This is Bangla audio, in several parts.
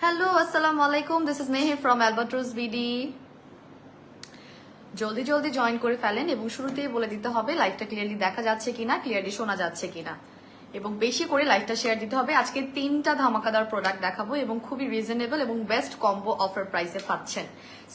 হ্যালো, আসসালামু আলাইকুম। This is Mehi from Albatross BD. জলদি জলদি জয়েন করে ফেলেন এবং শুরুতেই বলে দিতে হবে লাইভটা ক্লিয়ারলি দেখা যাচ্ছে কিনা, ক্লিয়ারলি শোনা যাচ্ছে কিনা, এবং বেশি করে লাইভটা শেয়ার দিতে হবে। আজকে 3টা ধামাকাদার প্রোডাক্ট দেখাবো এবং খুবই রিজনেবল এবং বেস্ট কম্বো অফার প্রাইসে পাচ্ছেন।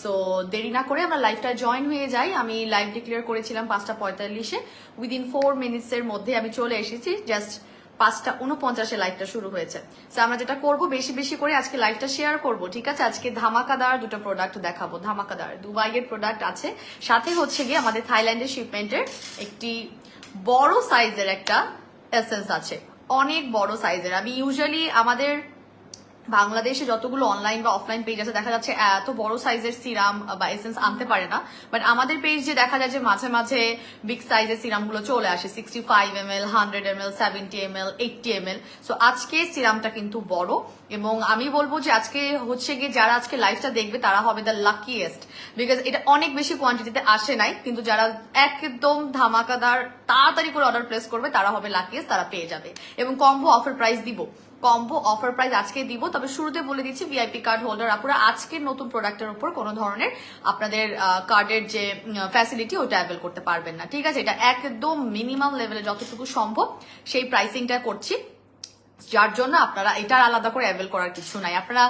সো দেরি না করে আমরা লাইভটা জয়েন হয়ে যাই। আমি লাইভ ডিক্লেয়ার করেছিলাম 5:45-এ। উইদিন 4 মিনিটসের মধ্যে আমি চলে এসেছি। জাস্ট 5:49-এ লাইভটা শুরু হয়েছে। সো আমরা যেটা করব, বেশি বেশি করে আজকে লাইভটা শেয়ার করব, ঠিক আছে? আজকে ধামাকাদার দুটো প্রোডাক্ট দেখাবো। ধামাকাদার দুবাইয়ের প্রোডাক্ট আছে, সাথে হচ্ছে গিয়ে আমাদের থাইল্যান্ডের শিপমেন্টের একটি বড় সাইজের একটা এসেন্স আছে, অনেক বড় সাইজের। আমি ইউজুয়ালি আমাদের বাংলাদেশে যতগুলো অনলাইন বা অফলাইন পেজ আছে দেখা যাচ্ছে এত বড় সাইজের সিরাম বা এসেন্স আনতে পারে না, বাট আমাদের পেজ যে দেখা যায় যে মাঝে মাঝে বিগ সাইজের সিরাম গুলো চলে আসে, 65 ml, 100 ml, 70 ml, 80 ml। So আজকে সিরামটা কিন্তু বড়, এবং আমি বলবো যে আজকে হচ্ছে গিয়ে যারা আজকে লাইভটা দেখবে তারা হবে দ্য লাকিয়েস্ট, বিকজ এটা অনেক বেশি কোয়ান্টিটিতে আসে নাই, কিন্তু যারা একদম ধামাকাদার তাড়াতাড়ি করে অর্ডার প্লেস করবে তারা হবে লাকিয়েস্ট, তারা পেয়ে যাবে। এবং কম্বো অফার প্রাইস দিব, কম্বো অফার প্রাইস আজকে দিব। তবে শুরুতে বলে দিচ্ছি, ভিআইপি কার্ড হোল্ডার আপনারা আজকের নতুন প্রোডাক্টের উপর কোনো ধরনের আপনাদের কার্ডের যে ফ্যাসিলিটি ওটা অ্যাভেল করতে পারবেন না, ঠিক আছে? এটা একদম মিনিমাম লেভেলে যতটুকু সম্ভব সেই প্রাইসিংটা করছি, যার জন্য আপনারা এটার আলাদা করে অ্যাভেল করার কিছু নাই। আপনারা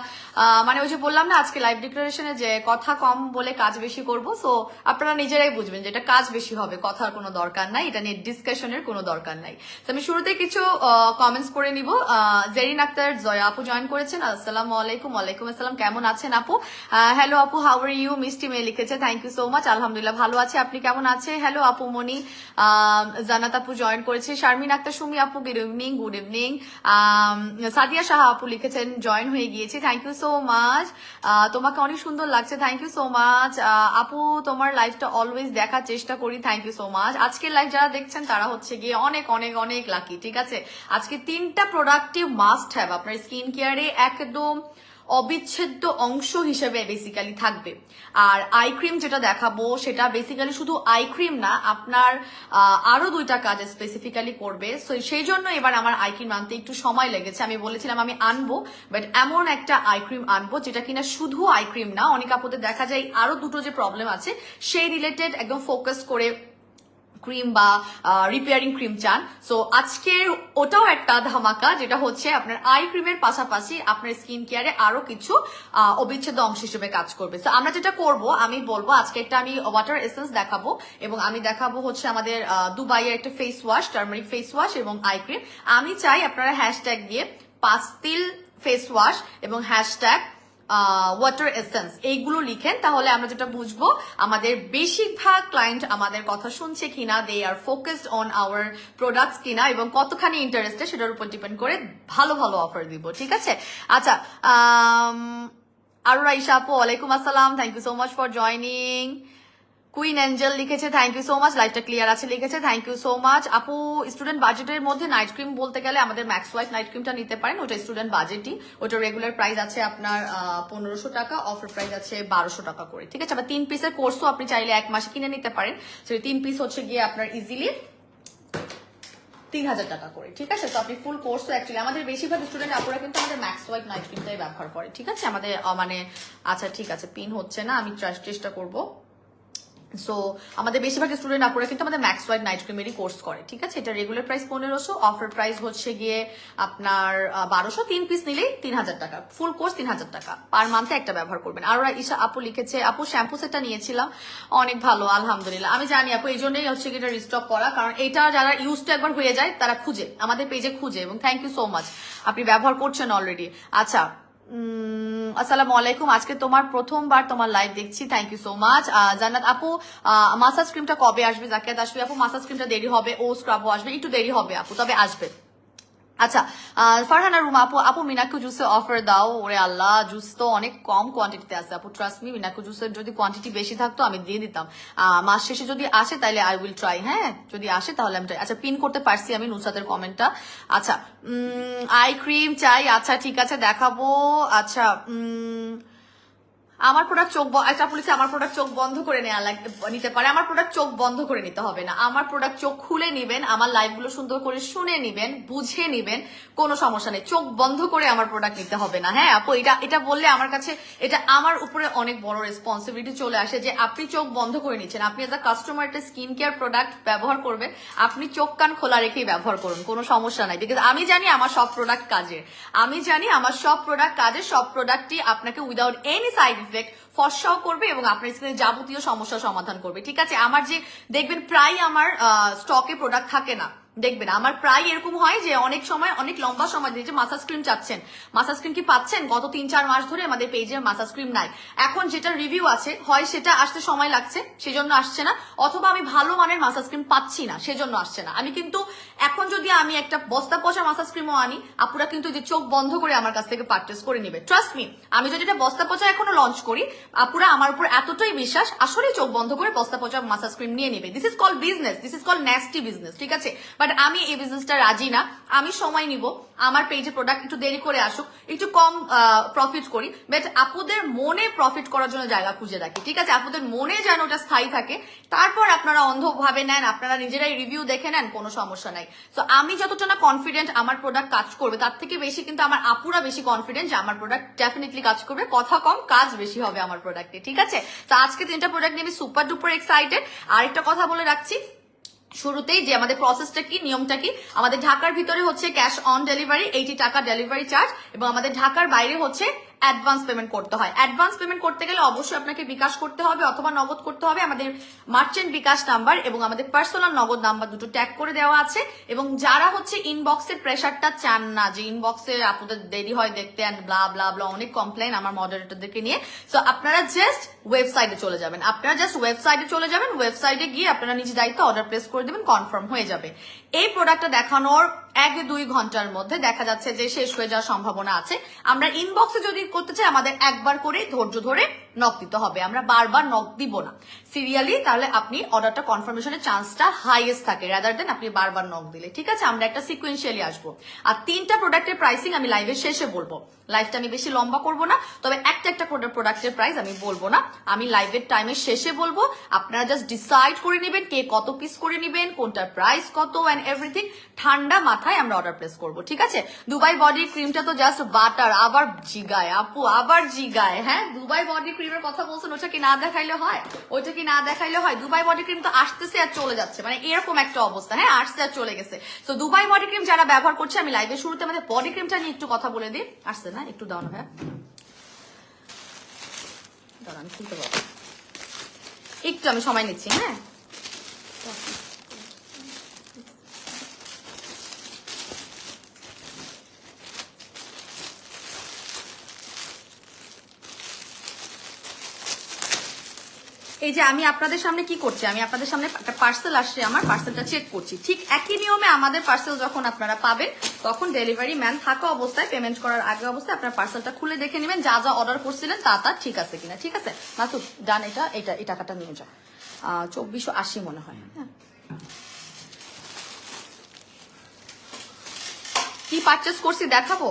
মানে ওই যে বললাম না আজকে লাইভ ডিক্লারেশনে যে কথা কম বলে কাজ বেশি করব, সো আপনারা নিজেরাই বুঝবেন যে এটা কাজ বেশি হবে, কথার কোনো দরকার নাই, এটা নিয়ে ডিসকাশনের কোনো দরকার নাই। তো আমি শুরুতে কিছু কমেন্টস পড়ে নিব। জেরিন আক্তার জয়া আপু জয়েন করেছেন। আসসালামু আলাইকুম। ওয়ালাইকুম আসসালাম। কেমন আছেন আপু? হ্যালো আপু, হাউ আর ইউ? মিষ্টি মেয়ে লিখেছে, থ্যাংক ইউ সো মাচ। আলহামদুলিল্লাহ ভালো আছে, আপনি কেমন আছেন? হ্যালো আপু মনি। জানাত আপু জয়েন করেছে। শারমিন আক্তার সুমি আপু good evening. Good evening. Sadia Shah আপু লিখেছেন জয়েন হয়ে গিয়েছি, থ্যাংক ইউ সো মাচ। তোমাকে অনেক সুন্দর লাগছে, থ্যাংক ইউ সো মাচ আপু। তোমার লাইভটা অলওয়েজ দেখার চেষ্টা করি, থ্যাংক ইউ সো মাচ। আজকের লাইভ যারা দেখছেন তারা হচ্ছে গিয়ে অনেক অনেক অনেক লাকি, ঠিক আছে? আজকে 3টা প্রোডাক্টিভ মাস্ট হ্যাভ আপনার স্কিন কেয়ারে একদম অবিচ্ছেদ্য অংশ হিসেবে বেসিক্যালি থাকবে। আর আই ক্রিম যেটা দেখাবো সেটা বেসিক্যালি শুধু আই ক্রিম না, আপনার আরো 2টা কাজ স্পেসিফিক্যালি করবে। সো সেই জন্য এবার আমার আই ক্রিম আনতে একটু সময় লেগেছে। আমি বলেছিলাম আমি আনবো, বাট এমন একটা আই ক্রিম আনবো যেটা কিনা শুধু আই ক্রিম না, অনেক আপুদের দেখা যায় আরো দুটো যে প্রবলেম আছে সেই রিলেটেড একদম ফোকাস করে ক্রিম বা রিপেয়ারিং ক্রিম চান। সো আজকের ওটাও একটা ধামাকা, যেটা হচ্ছে আপনার আই ক্রিমের পাশাপাশি আপনার স্কিন কেয়ারে আরো কিছু অবিচ্ছেদ্য অংশ হিসেবে কাজ করবে। সো আমরা যেটা করব, আমি বলবো আজকে একটা আমি ওয়াটার এসেন্স দেখাবো, এবং আমি দেখাবো হচ্ছে আমাদের দুবাইয়ের একটা face wash, turmeric face wash এবং আই ক্রিম। আমি চাই আপনারা হ্যাশট্যাগ দিয়ে পাস্তিল ফেস ওয়াশ এবং হ্যাশট্যাগ ওয়াটার এসেন্স এইগুলো লিখেন, তাহলে আমরা যেটা বুঝবো আমাদের বেশিরভাগ ক্লায়েন্ট আমাদের কথা শুনছে কিনা, দে আর ফোকাসড অন আওয়ার প্রোডাক্টস কিনা, এবং কতখানি ইন্টারেস্টেড সেটার উপর ডিপেন্ড করে ভালো ভালো অফার দিব, ঠিক আছে? আচ্ছা, আরুরা ইশা আপু ওয়ালাইকুম আসসালাম, thank you so much for joining. Queen angel লিখেছে থ্যাংক ইউ সো মাচ, লাইভটা ক্লিয়ার আছে লিখেছে, থ্যাংক ইউ সো মাচ আপু। স্টুডেন্ট বাজেটের মধ্যে নাইট ক্রিম বলতে গেলে আমাদের ম্যাক্স ওয়াইট নাইট ক্রিমটা নিতে পারেন, ওটা স্টুডেন্ট বাজেটই। ওটা রেগুলার প্রাইস আছে আপনার 1500 টাকা, অফার প্রাইস আছে 1200 টাকা করে, ঠিক আছে? আবার 3 পিসের কোর্সও আপনি চাইলে 1 মাসে কিনে নিতে পারেন। 3 পিস হচ্ছে গিয়ে আপনার ইজিলি 3000 টাকা করে, ঠিক আছে? তো আপনি ফুল কোর্সও অ্যাকচুয়ালি আমাদের বেশিরভাগ স্টুডেন্ট আপুরা কিন্তু আমাদের ম্যাক্স ওয়াইট নাইট ক্রিমটাই ব্যবহার করে, ঠিক আছে? আমাদের মানে আচ্ছা ঠিক আছে, পিন হচ্ছে না, আমি চেষ্টা করবো। সো আমাদের বেশিরভাগ স্টুডেন্ট আপুরা কিন্তু আমাদের ম্যাক্স ওয়াইড নাইট ক্রিমেরই কোর্স করে, ঠিক আছে? এটা রেগুলার প্রাইস 1500, অফার প্রাইস হচ্ছে গিয়ে আপনার 1200। 3 পিস নিলেই 3000 টাকা, ফুল কোর্স 3000 টাকা পার মান্থে একটা ব্যবহার করবেন। আর ঈশা আপু লিখেছে আপু শ্যাম্পু সেটটা নিয়েছিলাম, অনেক ভালো আলহামদুলিল্লাহ। আমি জানি আপু, এই জন্যই হচ্ছে কি এটা রিস্টক করা, কারণ এটা যারা ইউজ টু একবার হয়ে যায় তারা খুঁজে, আমাদের পেজে খুঁজে, এবং থ্যাংক ইউ সো মাচ, আপনি ব্যবহার করছেন অলরেডি। আচ্ছা, আসসালামু আলাইকুম, আজকে তোমার প্রথমবার তোমার লাইভ দেখছি, থ্যাংক ইউ সো মাচ। জান্নাত আপু, মাসাজ ক্রিমটা কবে আসবে? জাকিয়াত আসবে আপু, মাসাজ ক্রিমটা দেরি হবে, ও স্ক্রাবও আসবে, একটু দেরি হবে আপু, তবে আসবে। আচ্ছা, ফারহানা রুমা আপু, আপু মিনাকু জুসে অফার দাও। ওরে আল্লাহ, জুস তো অনেক কম কোয়ান্টিটিতে আছে আপু, ট্রাস্ট মি। মিনাকু জুসের যদি কোয়ান্টিটি বেশি থাকতো আমি দিয়ে দিতাম। মাস শেষে যদি আসে তাহলে আই উইল ট্রাই, হ্যাঁ যদি আসে তাহলে আমি ট্রাই। আচ্ছা, পিন করতে পারছি আমি নুসাদের কমেন্টটা। আচ্ছা, আই ক্রিম চাই, আচ্ছা ঠিক আছে দেখাবো। আচ্ছা, আমার প্রোডাক্ট একটা বলেছে আমার প্রোডাক্ট চোখ বন্ধ করে নিতে পারে। আমার প্রোডাক্ট চোখ বন্ধ করে নিতে হবে না, আমার প্রোডাক্ট চোখ খুলে নিবেন, আমার লাইভগুলো সুন্দর করে শুনে নিবেন, বুঝে নিবেন, কোনো সমস্যা নেই। চোখ বন্ধ করে আমার প্রোডাক্ট নিতে হবে না। হ্যাঁ আপু, এটা বললে আমার কাছে এটা আমার উপরে অনেক বড় রেসপন্সিবিলিটি চলে আসে যে আপনি চোখ বন্ধ করে নিচ্ছেন। আপনি এজ আ কাস্টমার একটা স্কিন কেয়ার প্রোডাক্ট ব্যবহার করবেন, আপনি চোখ কান খোলা রেখেই ব্যবহার করুন, কোনো সমস্যা নাই। বিকজ আমি জানি আমার সব প্রোডাক্ট কাজের, আমি জানি আমার সব প্রোডাক্ট কাজের, সব প্রোডাক্টই আপনাকে উইদাউট এনি সাইড ইফেক্ট ফর্সাও করবে এবং আপনার স্কিনের যাবতীয় সমস্যার সমাধান করবে। ঠিক আছে, আমার যে দেখবেন প্রায় আমার স্টকে প্রোডাক্ট থাকে না, দেখবেন আমার প্রায় এরকম হয় যে অনেক সময় অনেক লম্বা সময় যে মাসাজ ক্রিম চাচ্ছেন, মাসাজ ক্রিম কি পাচ্ছেন? গত 3-4 মাস ধরে আমাদের পেজে মাসাজ ক্রিম নাই। এখন যেটা রিভিউ আছে হয় সেটা আসতে সময় লাগছে সেজন্য আসছে না, অথবা আমি ভালো মানের মাসাজ ক্রিম পাচ্ছি না সেজন্য আসছে না। আমি কিন্তু এখন যদি আমি একটা বস্তা পচা মাসাজ ক্রিমও আনি, আপুরা কিন্তু যে চোখ বন্ধ করে আমার কাছ থেকে পারচেস করে নিবে। ট্রাস্ট মি, আমি যদি এটা বস্তা পচা এখনো লঞ্চ করি, আপুরা আমার উপর এতটাই বিশ্বাস আসলে চোখ বন্ধ করে বস্তা পচা মাসাজ ক্রিম নিয়ে নিবে। This is call business, this is call nasty business. ঠিক আছে, বাট আমি এই বিজনেসটা রাজি না। আমি সময় নিব, আমার পেজে প্রোডাক্ট একটু দেরি করে আসুক, একটু কম প্রফিট করি, বাট আপুদের মনে প্রফিট করার জন্য জায়গা খুঁজে রাখি। ঠিক আছে, আপুদের মনে যেন ওটা স্থায়ী থাকে, তারপর আপনারা অন্ধভাবে নেন, আপনারা নিজেরাই রিভিউ দেখে নেন, কোনো সমস্যা নাই। তো আমি যতটা না কনফিডেন্ট আমার প্রোডাক্ট কাজ করবে, তার থেকে বেশি কিন্তু আমার আপুরা বেশি কনফিডেন্ট যে আমার প্রোডাক্ট ডেফিনেটলি কাজ করবে। কথা কম, কাজ বেশি হবে আমার প্রোডাক্টে। ঠিক আছে, তো আজকে 3টা প্রোডাক্ট নিয়ে আমি সুপার ডুপার এক্সাইটেড। আরেকটা কথা বলে রাখছি শুরুতেই যে আমাদের প্রসেসটা কি, নিয়মটা কি। আমাদের ঢাকার ভিতরে হচ্ছে ক্যাশ অন ডেলিভারি 80 টাকা ডেলিভারি চার্জ, এবং আমাদের ঢাকার বাইরে হচ্ছে অ্যাডভান্স পেমেন্ট করতে হয়। অ্যাডভান্স পেমেন্ট করতে গেলে অবশ্যই আপনাকে বিকাশ করতে হবে অথবা নগদ করতে হবে। আমাদের মার্চেন্ট বিকাশ নাম্বার এবং আমাদের পার্সোনাল নগদ নাম্বার দুটো ট্যাগ করে দেওয়া আছে। এবং যারা হচ্ছে ইনবক্সের প্রেশারটা চান না, যে ইনবক্সে আপনাদের দেরি হয় দেখতে অ্যান্ড ব্লা ব্লা ব্লা, অনেক কমপ্লেন আমার মডারেটরদেরকে নিয়ে, সো আপনারা জাস্ট ওয়েবসাইটে চলে যাবেন। ওয়েবসাইটে গিয়ে আপনারা নিজ দায়িত্ব অর্ডার প্লেস করে দেবেন, কনফার্ম হয়ে যাবে। এই প্রোডাক্টটা দেখানোর 1-2 ঘন্টার মধ্যে দেখা যাচ্ছে যে শেষ হয়ে যাওয়ার সম্ভাবনা আছে। আমরা ইনবক্সে যদি করতে চাই আমাদের একবার করে ধৈর্য ধরে নক দিতে হবে, আমরা বারবার নক দিব না সিরিয়ালি, তাহলে আপনি অর্ডারটা কনফার্মেশনের চান্সটা হাইয়েস্ট থাকে রাদার দেন আপনি বারবার নক দিলে। ঠিক আছে, আমরা একটা সিকুয়েন্সিয়ালি আসবো। আর 3টা প্রোডাক্টের প্রাইসিং আমি লাইভের শেষে বলবো, লাইভটা আমি বেশি লম্বা করবো না, তবে একটা প্রোডাক্টের প্রাইস আমি বলবো না, আমি লাইভের টাইমের শেষে বলবো। আপনারা জাস্ট ডিসাইড করে নেবেন কে কত পিস করে নেবেন, কোনটার প্রাইস কত অ্যান্ড এভরিথিং। ঠান্ডা মাথায় আমরা অর্ডার প্লেস করবো। ঠিক আছে, দুবাই বডি ক্রিমটা তো জাস্ট বাটার, আবার জিগায় আপু, আবার জিগায়। হ্যাঁ, দুবাই বডি ক্রিমের কথা বলছেন, ওটা কি না দেখাইলে হয়? ওইটা কি না দেখাইলে হয়? দুবাই বডি ক্রিম তো আসতেছে আর চলে যাচ্ছে, মানে এরকম একটা অবস্থা। হ্যাঁ, আসছে আর চলে গেছে। তো দুবাই বডি ক্রিম যারা ব্যবহার করছে, আমি লাইভের শুরুতে আমাদের বডি ক্রিমটা নিয়ে একটু কথা বলে দিই। আসছে না, একটু দাও না ভাই, দাঁড়ান খুলতে পারবো, একটু আমি সময় নিচ্ছি। হ্যাঁ, এই যে আমি আপনাদের সামনে কি করছি, আমি আপনাদের সামনে একটা পার্সেল আসছে, আমার পার্সেলটা চেক করছি। ঠিক একই নিয়মে আমাদের পার্সেল যখন আপনারা পাবেন তখন ডেলিভারি ম্যান থাকা অবস্থায়, পেমেন্ট করার আগে অবস্থায় আপনার পার্সেলটা খুলে দেখে নেবেন যা যা অর্ডার করছিলেন তা ঠিক আছে কিনা। ঠিক আছে, মাসুদ ডান, এই টাকাটা নিয়ে যাও, 2480 মনে হয়। হ্যাঁ, কি পারচেস করছি দেখাবো?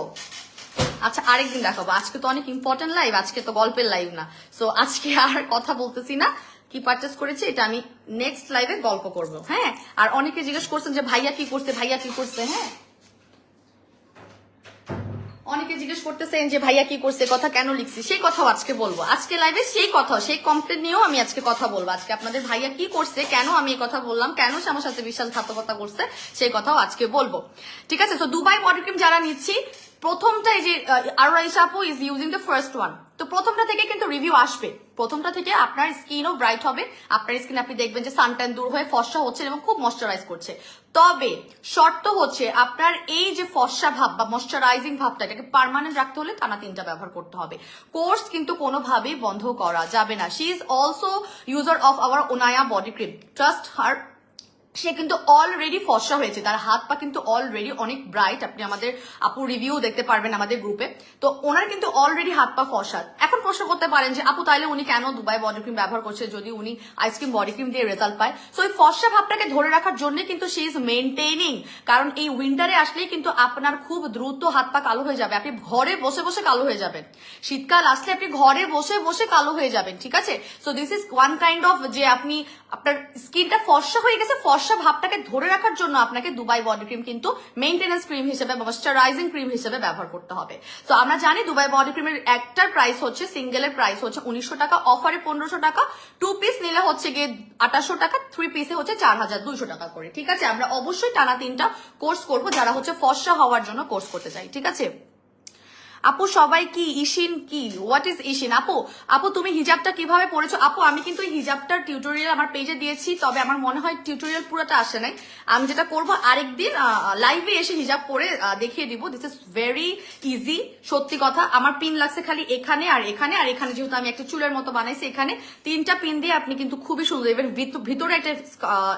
আচ্ছা, আরেকদিন দেখাবো, আজকে তো অনেক ইম্পর্টেন্ট লাইভ, আজকে তো গল্পের লাইভ না, সো আজকে আর কথা বলতেছি না। কি পারচেস করেছি এটা আমি নেক্সট লাইভে গল্প করব। হ্যাঁ, আর অনেকে জিজ্ঞেস করছেন যে ভাইয়া কি করছে, ভাইয়া কি করছে। হ্যাঁ, অনেকে জিজ্ঞেস করতেছেন যে ভাইয়া কি করছে, কথা কেন লিখছি, সেই কথাও আজকে বলবো আজকে লাইভে। সেই কথা, সেই কমপ্লেন নিয়েও আমি আজকে কথা বলবো। আজকে আপনাদের ভাইয়া কি করছে, কেন আমি এই কথা বললাম, কেন সে আমার সাথে বিশ্বাসঘাতকতা করছে, সেই কথাও আজকে বলবো। ঠিক আছে, তো দুবাই বডি ক্রিম যারা নিচ্ছি, প্রথমটা এই যে আরুরাইসা আপু is using the first one, তো প্রথমটা থেকে কিন্তু রিভিউ আসবে। প্রথমটা থেকে আপনার স্কিনও ব্রাইট হবে, আপনার স্কিন আপনি দেখবেন যে সানট্যান দূর হয়ে ফর্সা হচ্ছে এবং খুব ময়শ্চারাইজ করছে। তবে শর্ত হচ্ছে আপনার এই যে ফর্সা ভাব বা ময়শ্চারাইজিং ভাবটা, এটাকে পার্মানেন্ট রাখতে হলে টানা 3টা ব্যবহার করতে হবে। কোর্স কিন্তু কোনোভাবেই বন্ধ করা যাবে না। She is also user of our ওনায়া বডি ক্রিম, ট্রাস্ট হার সে কিন্তু অলরেডি ফর্সা হয়েছে, তার হাত পা কিন্তু অলরেডি অনেক ব্রাইট। আপনি আমাদের আপু রিভিউ দেখতে পারবেন আমাদের গ্রুপে। তো ওনার কিন্তু অলরেডি হাত পা ফর্সা। এখন প্রশ্ন করতে পারেন যে আপু তাইলে উনি কেন দুবাই বডি ক্রিম ব্যবহার করছে যদি উনি আইসক্রিম বডি ক্রিম দিয়ে রেজাল্ট পায়? সো এই ফর্সা ভাবটাকে ধরে রাখার জন্য কিন্তু শি ইজ মেনটেনিং। কারণ এই উইন্টারে আসলেই কিন্তু আপনার খুব দ্রুত হাত পা কালো হয়ে যাবে, আপনি ঘরে বসে বসে কালো হয়ে যাবেন। শীতকাল আসলে আপনি ঘরে বসে বসে কালো হয়ে যাবেন, ঠিক আছে? So this is one kind of যে আপনি আপনার স্কিনটা ফর্সা হয়ে গেছে, ফর্সা ভাবটাকে ধরে রাখার জন্য আপনাকে দুবাই বডি ক্রিম কিন্তু মেইনটেনেন্স ক্রিম হিসেবে, ময়েশ্চারাইজিং ক্রিম হিসেবে ব্যবহার করতে হবে। তো আমরা জানি দুবাই বডি ক্রিমের একটার প্রাইস হচ্ছে, সিঙ্গেলের প্রাইস হচ্ছে 1900 টাকা, অফারে 1500 টাকা, 2 পিস নিলে হচ্ছে গিয়ে 2800 টাকা, 3 পিসে হচ্ছে 4200 টাকা করে, ঠিক আছে? আমরা অবশ্যই টানা 3টা কোর্স করব যারা হচ্ছে ফর্সা হওয়ার জন্য কোর্স করতে চাই, ঠিক আছে? আপু সবাই কি ইশিন কি, হোয়াট ইজ ইশিন? আপু তুমি হিজাবটা কিভাবে পরেছো? আপু আমি কিন্তু এই হিজাবটার টিউটোরিয়াল আমার পেজে দিয়েছি, তবে আমার মনে হয় টিউটোরিয়াল পুরোটা আসে নাই। আমি যেটা করব আরেকদিন লাইভে এসে হিজাব পরে দেখিয়ে দিব। দিস ইজ ভেরি ইজি, সত্যি কথা। আমার পিন লাগছে খালি এখানে আর এখানে, আর এখানে যেহেতু আমি একটা চুলের মতো বানাইছি, এখানে 3টা পিন দিয়ে আপনি কিন্তু খুবই সুন্দর। এবার ভিতরে একটা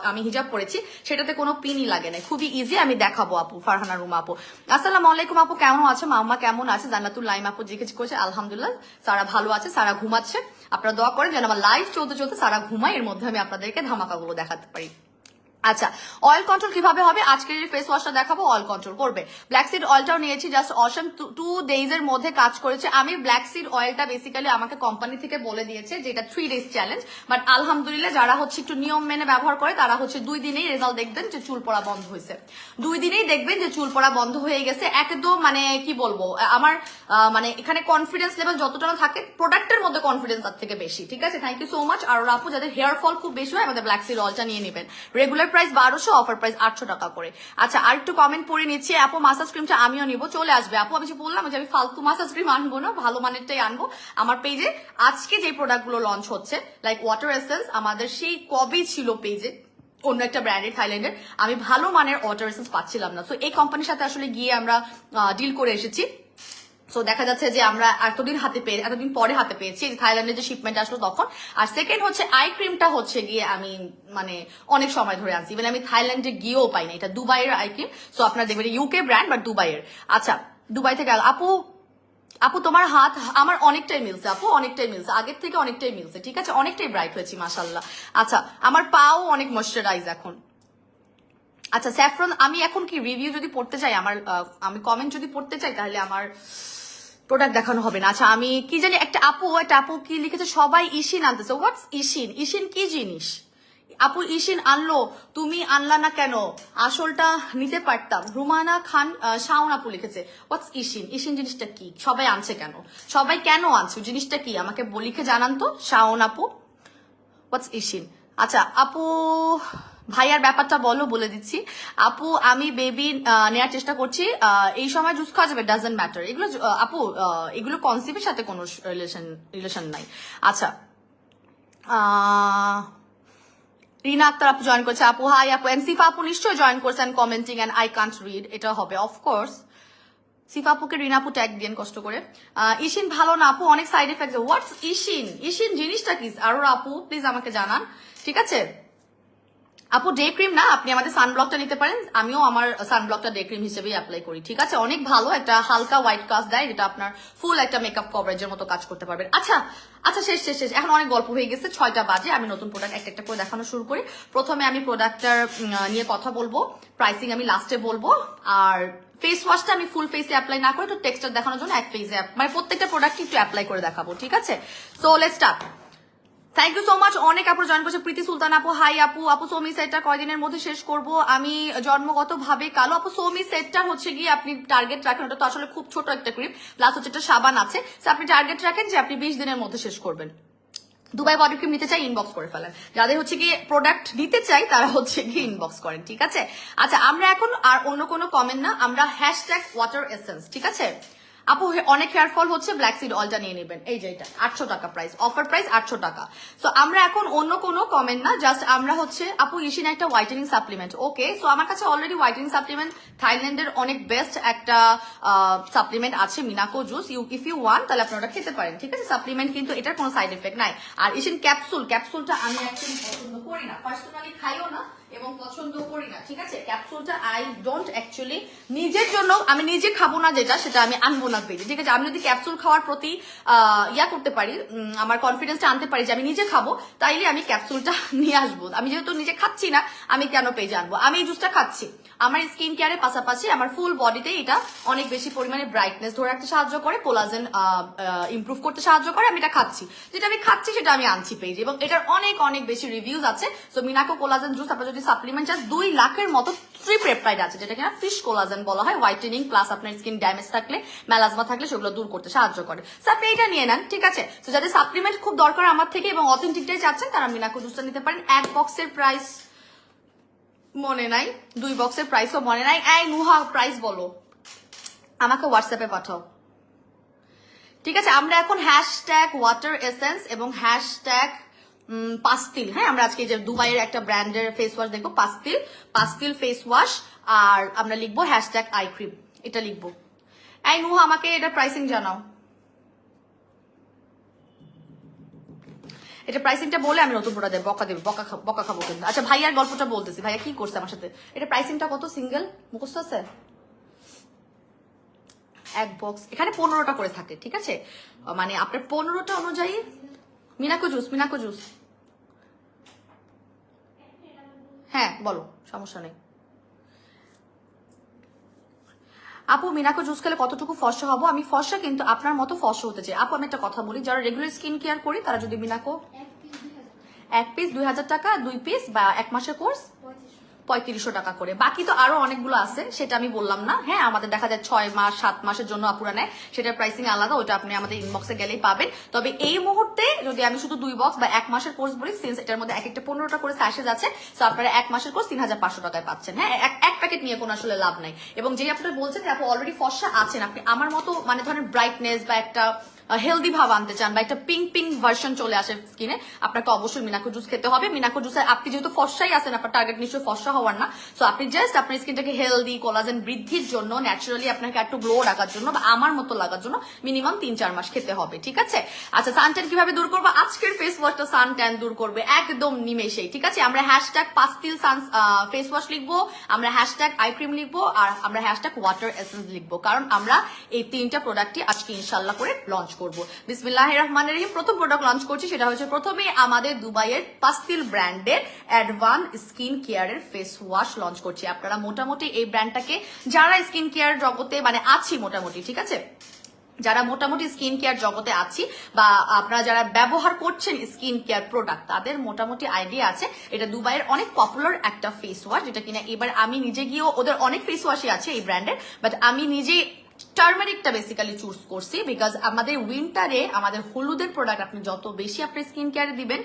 আমি হিজাব পরেছি, সেটাতে কোনো পিনই লাগে না, খুবই ইজি। আমি দেখাবো আপু। ফারহানা রুমা আপু আসসালামু আলাইকুম। আপু কেমন আছে? মাম্মা কেমন আছে? জান্নাতুল লাইম আপু জিজ্ঞেস করছে। আলহামদুলিল্লাহ, সারা ভালো আছে, সারা ঘুমাচ্ছে। আপনারা দোয়া করেন যেন আমার লাইভ চলতে চলতে সারা ঘুমায়, এর মধ্যে আমি আপনাদেরকে ধামাকাগুলো দেখাতে পারি। আচ্ছা, অয়েল কন্ট্রোল কিভাবে হবে? আজকের যে ফেস ওয়াশটা দেখাবো অয়েল কন্ট্রোল করবে। ব্ল্যাক সিড অয়েলটাও নিয়েছি, জাস্ট অসম 2 days এর মধ্যে কাজ করেছে। আমি ব্ল্যাক সিড অয়েলটা বেসিক্যালি আমাকে কোম্পানি থেকে বলে দিয়েছে যে এটা 3 days চ্যালেঞ্জ, বাট আলহামদুলিল্লাহ যারা হচ্ছে একটু নিয়ম মেনে ব্যবহার করে তারা হচ্ছে 2 দিনেই রেজাল্ট দেখবেন যে চুল পড়া বন্ধ হয়েছে। 2 দিনেই দেখবেন যে চুল পড়া বন্ধ হয়ে গেছে। একদম মানে কি বলবো, আমার মানে এখানে কনফিডেন্স লেভেল যতটা থাকে, প্রোডাক্টের মধ্যে কনফিডেন্স তার থেকে বেশি, ঠিক আছে? Thank you so much. আর আপু যাদের হেয়ার ফল খুব বেশি হয় আমাদের ব্ল্যাক সিড অয়েলটা নিয়ে নেবেন। রেগুলার প্রাইস 1200, অফার প্রাইস 800 টাকা করে। আচ্ছা, আর একটু কমেন্ট পড়ে নিচ্ছি। আপু মাসাজ ক্রিমটা আমিও নিব, চলে আসবে আপু। আমি যে বললাম যে আমি ফালতু মাসাজ ক্রিম আনবো না, ভালো মানেরটাই আনবো। আমার পেজে আজকে যে প্রোডাক্টগুলো লঞ্চ হচ্ছে লাইক ওয়াটার এসেন্স, আমাদের সেই কবে ছিল পেজে অন্য একটা ব্র্যান্ডের থাইল্যান্ডের, আমি ভালো মানের ওয়াটার এসেন্স পাচ্ছিলাম না। তো এই কোম্পানির সাথে আসলে গিয়ে আমরা ডিল করে এসেছি। সো দেখা যাচ্ছে যে আমরা এতদিন পরে হাতে পেয়েছি, থাইল্যান্ডের যে শিপমেন্ট আসলো তখন। আর সেকেন্ড হচ্ছে আই ক্রিমটা হচ্ছে গিয়ে আমি মানে অনেক সময় ধরে আনছি, মানে আমি থাইল্যান্ডে গিয়েও পাই না। এটা দুবাইয়ের আই ক্রিম, সো আপনারা দেখবেন ইউকে ব্র্যান্ড বাট দুবাইয়ের। আচ্ছা, দুবাই থেকে আপু তোমার হাত আমার অনেকটাই মিলছে, আপু অনেকটাই মিলছে, আগের থেকে অনেকটাই মিলছে, ঠিক আছে? অনেকটাই ব্রাইট হয়েছি মাশাল্লাহ। আচ্ছা, আমার পাও অনেক ময়েশ্চারাইজ এখন। আচ্ছা স্যাফরন, আমি এখন কি রিভিউ যদি পড়তে চাই, আমি কমেন্ট যদি পড়তে চাই তাহলে আমার প্রোডাক্ট দেখানো হবে না। আচ্ছা, আমি কি জানি একটা আপু কি লিখেছে, সবাই ইশিন আনতেছে। হোয়াটস ইশিন? ইশিন কি জিনিস? আপু ইশিন আনলো, তুমি আনলা না কেন? আসলটা নিতে পারতাম। রুমানা খান শাওন আপু লিখেছে। হোয়াটস ইশিন? ইশিন জিনিসটা কি? সবাই আনছে কেন? সবাই কেন আনছে? জিনিসটা কি আমাকে লিখে জানান তো শাওন আপু। হোয়াটস ইশিন? আচ্ছা আপু, ভাইয়ার ব্যাপারটা বলে দিচ্ছি। আপু আমি বেবি নেওয়ার চেষ্টা করছি, এই সময় জুস খাওয়া যাবে, ডাজন্ট ম্যাটার। এগুলো আপু এগুলো কনসেপ্টের সাথে কোনো রিলেশন নাই। আচ্ছা, রিনা আক্তার আপু জয়েন করছে। আপু হাই আপু। এন্ড সিফা আপু নিশ্চয়ই জয়েন করছেন commenting and I can't read, এটা হবে অফকোর্স। সিফা আপুকে রিনা আপু ট্যাগ দিন কষ্ট করে। ইশিন ভালো না আপু, অনেক সাইড এফেক্ট। হোয়াটস ইশিন? ইশিন জিনিসটা কি? আরো আপু প্লিজ আমাকে জানান, ঠিক আছে? আপু ডে ক্রিম না, আপনি আমাদের সানব্লকটা নিতে পারেন। আমিও আমার সানব্লকটা ডে ক্রিম হিসেবেই অ্যাপ্লাই করি, ঠিক আছে? অনেক ভালো, একটা হালকা হোয়াইট কাস্ট দেয়, যেটা আপনার ফুল একটা মেকআপ কভারেজের মতো কাজ করতে পারবেন। আচ্ছা আচ্ছা, শেষ। এখন অনেক গল্প হয়ে গেছে, 6টা বাজে। আমি নতুন প্রোডাক্ট একটা করে দেখানো শুরু করি। প্রথমে আমি প্রোডাক্টটার নিয়ে কথা বলবো, প্রাইসিং আমি লাস্টে বলবো। আর ফেস ওয়াশটা আমি ফুল ফেসে অ্যাপ্লাই না করে একটু টেক্সচার দেখানোর জন্য এক ফেসে মানে প্রত্যেকটা প্রোডাক্ট একটু অ্যাপ্লাই করে দেখাবো, ঠিক আছে? So let's start. Thank you so much. অনেক আপু জয়েন করছে। প্রীতি সুলতান আপু হাই আপু সৌমি সেটটা কয়দিনের মধ্যে শেষ করব? আমি জন্মগত ভাবে কালো। আপু সৌমি সেটটা হচ্ছে গিয়ে আপনি টার্গেট রাখেন, ওটা তো আসলে খুব ছোট একটা ক্রিম, প্লাস হচ্ছে একটা সাবান আছে, আপনি টার্গেট রাখেন যে আপনি 20 দিনের মধ্যে শেষ করবেন। দুবাই বডি ক্রিম নিতে চাই ইনবক্স করে ফেলেন। যাদের হচ্ছে গিয়ে প্রোডাক্ট নিতে চাই তারা হচ্ছে গিয়ে ইনবক্স করেন, ঠিক আছে? আচ্ছা, আমরা এখন আর অন্য কোনো কমেন্ট না, আমরা হ্যাশট্যাগ ওয়াটার এসেন্স, ঠিক আছে? আপু অনেক হেয়ার ফল হচ্ছে, ব্ল্যাক সিড অয়েলটা নিয়ে নেবেন। এই যে এটা 800 টাকা প্রাইস, অফার প্রাইস 800 টাকা। সো আমরা এখন অন্য কোনো কমেন্ট না, জাস্ট আমরা হচ্ছে আপু ইশিন একটা হোয়াইটেনিং সাপ্লিমেন্ট। ওকে, সো আমার কাছে অলরেডি হোয়াইটেনিং সাপ্লিমেন্ট থাইল্যান্ডের অনেক বেস্ট একটা সাপ্লিমেন্ট আছে, মিনাকো জুস। ইফ ইউ ওয়ান তাহলে আপনারা ওটা খেতে পারেন, ঠিক আছে? সাপ্লিমেন্ট কিন্তু এটার কোনো সাইড এফেক্ট নাই। আর ইশিন ক্যাপসুলটা আমি অ্যাকচুয়ালি পছন্দ করি না, পার্সোনালি খাইও না, এবং পছন্দ করি না, ঠিক আছে? ক্যাপসুলটা আই ডোন্ট অ্যাকচুয়ালি নিজের জন্য, আমি নিজে খাবো না যেটা, সেটা আমি আনবো না পেজে, ঠিক আছে? আমি যদি ক্যাপসুল খাওয়ার প্রতি ইয়া করতে পারি, আমার কনফিডেন্সটা আনতে পারি যে আমি নিজে খাবো, তাইলে আমি ক্যাপসুলটা নিয়ে আসবো। আমি যেহেতু নিজে খাচ্ছি না, আমি কেন পেজে আনবো? আমি এই জুসটা খাচ্ছি, আমার স্কিন কেয়ারের পাশাপাশি আমার ফুল বডিতে এটা অনেক বেশি পরিমাণে ব্রাইটনেস ধরে রাখতে সাহায্য করে, কোলাজেন ইমপ্রুভ করতে সাহায্য করে। আমি এটা খাচ্ছি, যেটা আমি খাচ্ছি সেটা আমি আনছি পেজে, এবং এটার অনেক অনেক বেশি রিভিউজ আছে। সো মিনাকো কোলাজেন জুস, আপনার যদি সাপ্লিমেন্ট চান, 2 লাখের মতো ফ্রি পেপটাইড আছে, যেটা কিনা ফিশ কোলাজেন বলা হয়। হোয়াইটেনিং প্লাস আপনার স্কিন ড্যামেজ থাকলে, মেলাজমা থাকলে সেগুলো দূর করতে সাহায্য করে। সো আপনি এটা নিয়ে নেন, ঠিক আছে? তো যাদের সাপ্লিমেন্ট খুব দরকার আমার থেকে এবং অথেন্টিকটাই চাচ্ছেন, তারা মিনাকো জুসটা নিতে পারেন। 1 বক্সের প্রাইস মনে নাই, 2 বক্সের প্রাইসও মনে নাই। এই নুহা, প্রাইস বলো, আমাকে হোয়াটসঅ্যাপে পাঠাও, ঠিক আছে? আমরা এখন হ্যাশট্যাগ ওয়াটার এসেন্স এবং হ্যাশট্যাগ পাস্তিল, হ্যাঁ, আমরা আজকে যে দুবাইয়ের একটা ব্র্যান্ডের ফেস ওয়াশ দেখবো, পাস্তিল ফেস ওয়াশ, আর আমরা লিখবো হ্যাশট্যাগ আই ক্রিম, এটা লিখবো। এই নুহা, আমাকে এটা প্রাইসিং জানাও, এটা প্রাইসিংটা বলে আমি নতুন প্রোডাক্ট দেবো, বকা খাবো কিন্তু। আচ্ছা, ভাইয়ার গল্পটা বলতেছি, ভাইয়া কি করছে আমার সাথে। এটা প্রাইসিংটা কত সিঙ্গেল মুখস্থ আছে? 1 বক্স এখানে 15টা করে থাকে, ঠিক আছে? মানে আপনার 15টা অনুযায়ী মিনাকো জুস, হ্যাঁ বলো, সমস্যা নেই। আপু, মিনাকো জুস খেলে কতটুকু ফর্সা হবো? আমি ফর্সা কিন্তু আপনার মতো ফর্সা হতে চাই। আপু, আমি একটা কথা বলি, যারা রেগুলার স্কিন কেয়ার করি তারা যদি মিনাকো 1 পিস 2000 টাকা, 2 পিস বা 1 মাসের কোর্স 3500 টাকা করে। বাকি তো আরো অনেকগুলো আছে, সেটা আমি বললাম না। হ্যাঁ, আমাদের দেখা যায় 6 মাস 7 মাসের জন্য আপুরা নেয়, সেটার প্রাইসিং আলাদা, ওটা আপনি আমাদের ইনবক্সে গেলেই পাবেন। তবে এই মুহূর্তে যদি আমি শুধু 2 বক্স বা 1 মাসের কোর্স বলি, সিন্স এটার মধ্যে এক একটা 15টা করে স্যাশেজ আছে, সো আপনারা 1 মাসের কোর্স 3500 টাকায় পাচ্ছেন। হ্যাঁ, এক প্যাকেট নিয়ে কোনো আসলে লাভ নাই। এবং যেই আপনারা বলছেন যে আপু অলরেডি ফর্সা আছেন, আপনি আমার মতো মানে ধরেন ব্রাইটনেস বা একটা হেলদি ভাব আনতে চান বা একটা পিঙ্ক ভার্সন চলে আসে স্কিনে, আপনাকে অবশ্যই মিনাকো জুস খেতে হবে। মিনাকো জুসে আপনি যেহেতু ফর্সাই আছেন, আপনার টার্গেট নিশ্চয়ই ফর্সা হওয়ার না, সো আপনি জাস্ট আপনার স্কিনটাকে হেলদি, কোলাজেন বৃদ্ধির জন্য, ন্যাচারালি আপনাকে একটু গ্লো রাখার জন্য বা আমার মতো লাগার জন্য মিনিমাম 3-4 মাস খেতে হবে, ঠিক আছে? আচ্ছা, সানট্যান কিভাবে দূর করবো? আজকের ফেস ওয়াশটা সানট্যান দূর করবে একদম নিমেষেই, ঠিক আছে? আমরা হ্যাশট্যাগ পাস্তিল ফেস ওয়াশ লিখবো, আমরা হ্যাশট্যাগ আই ক্রিম লিখবো, আর আমরা হ্যাশট্যাগ ওয়াটার এসেন্স লিখবো, কারণ আমরা এই 3টা প্রোডাক্টই আজকে ইনশাল্লাহ করে লঞ্চ করবো। বিসমিল্লাহির রহমানির রহিম। প্রথম প্রোডাক্ট লঞ্চ করছি, সেটা হচ্ছে প্রথমে আমাদের দুবাইয়ের পাস্তিল ব্র্যান্ডের অ্যাডভান্স স্কিন কেয়ারের ফেস ওয়াশ লঞ্চ করছি। আপনারা মোটামুটি এই ব্র্যান্ডটাকে, যারা স্কিন কেয়ার জগতে মানে আছি মোটামুটি, ঠিক আছে, যারা মোটামুটি স্কিন কেয়ার জগতে আছি বা আপনারা যারা ব্যবহার করছেন স্কিন কেয়ার প্রোডাক্ট, তাদের মোটামুটি আইডিয়া আছে এটা দুবাইয়ের অনেক পপুলার একটা ফেস ওয়াশ, যেটা কিনা এবার আমি নিজে গিয়েও, ওদের অনেক ফেস ওয়াশই আছে এই ব্র্যান্ডের, বাট আমি নিজে টার্মারিকটা বেসিক্যালি চুজ করছি, বিকজ আমাদের উইন্টারে আমাদের হলুদের প্রোডাক্ট আপনি যত বেশি আপনার স্কিন কেয়ারে দিবেন,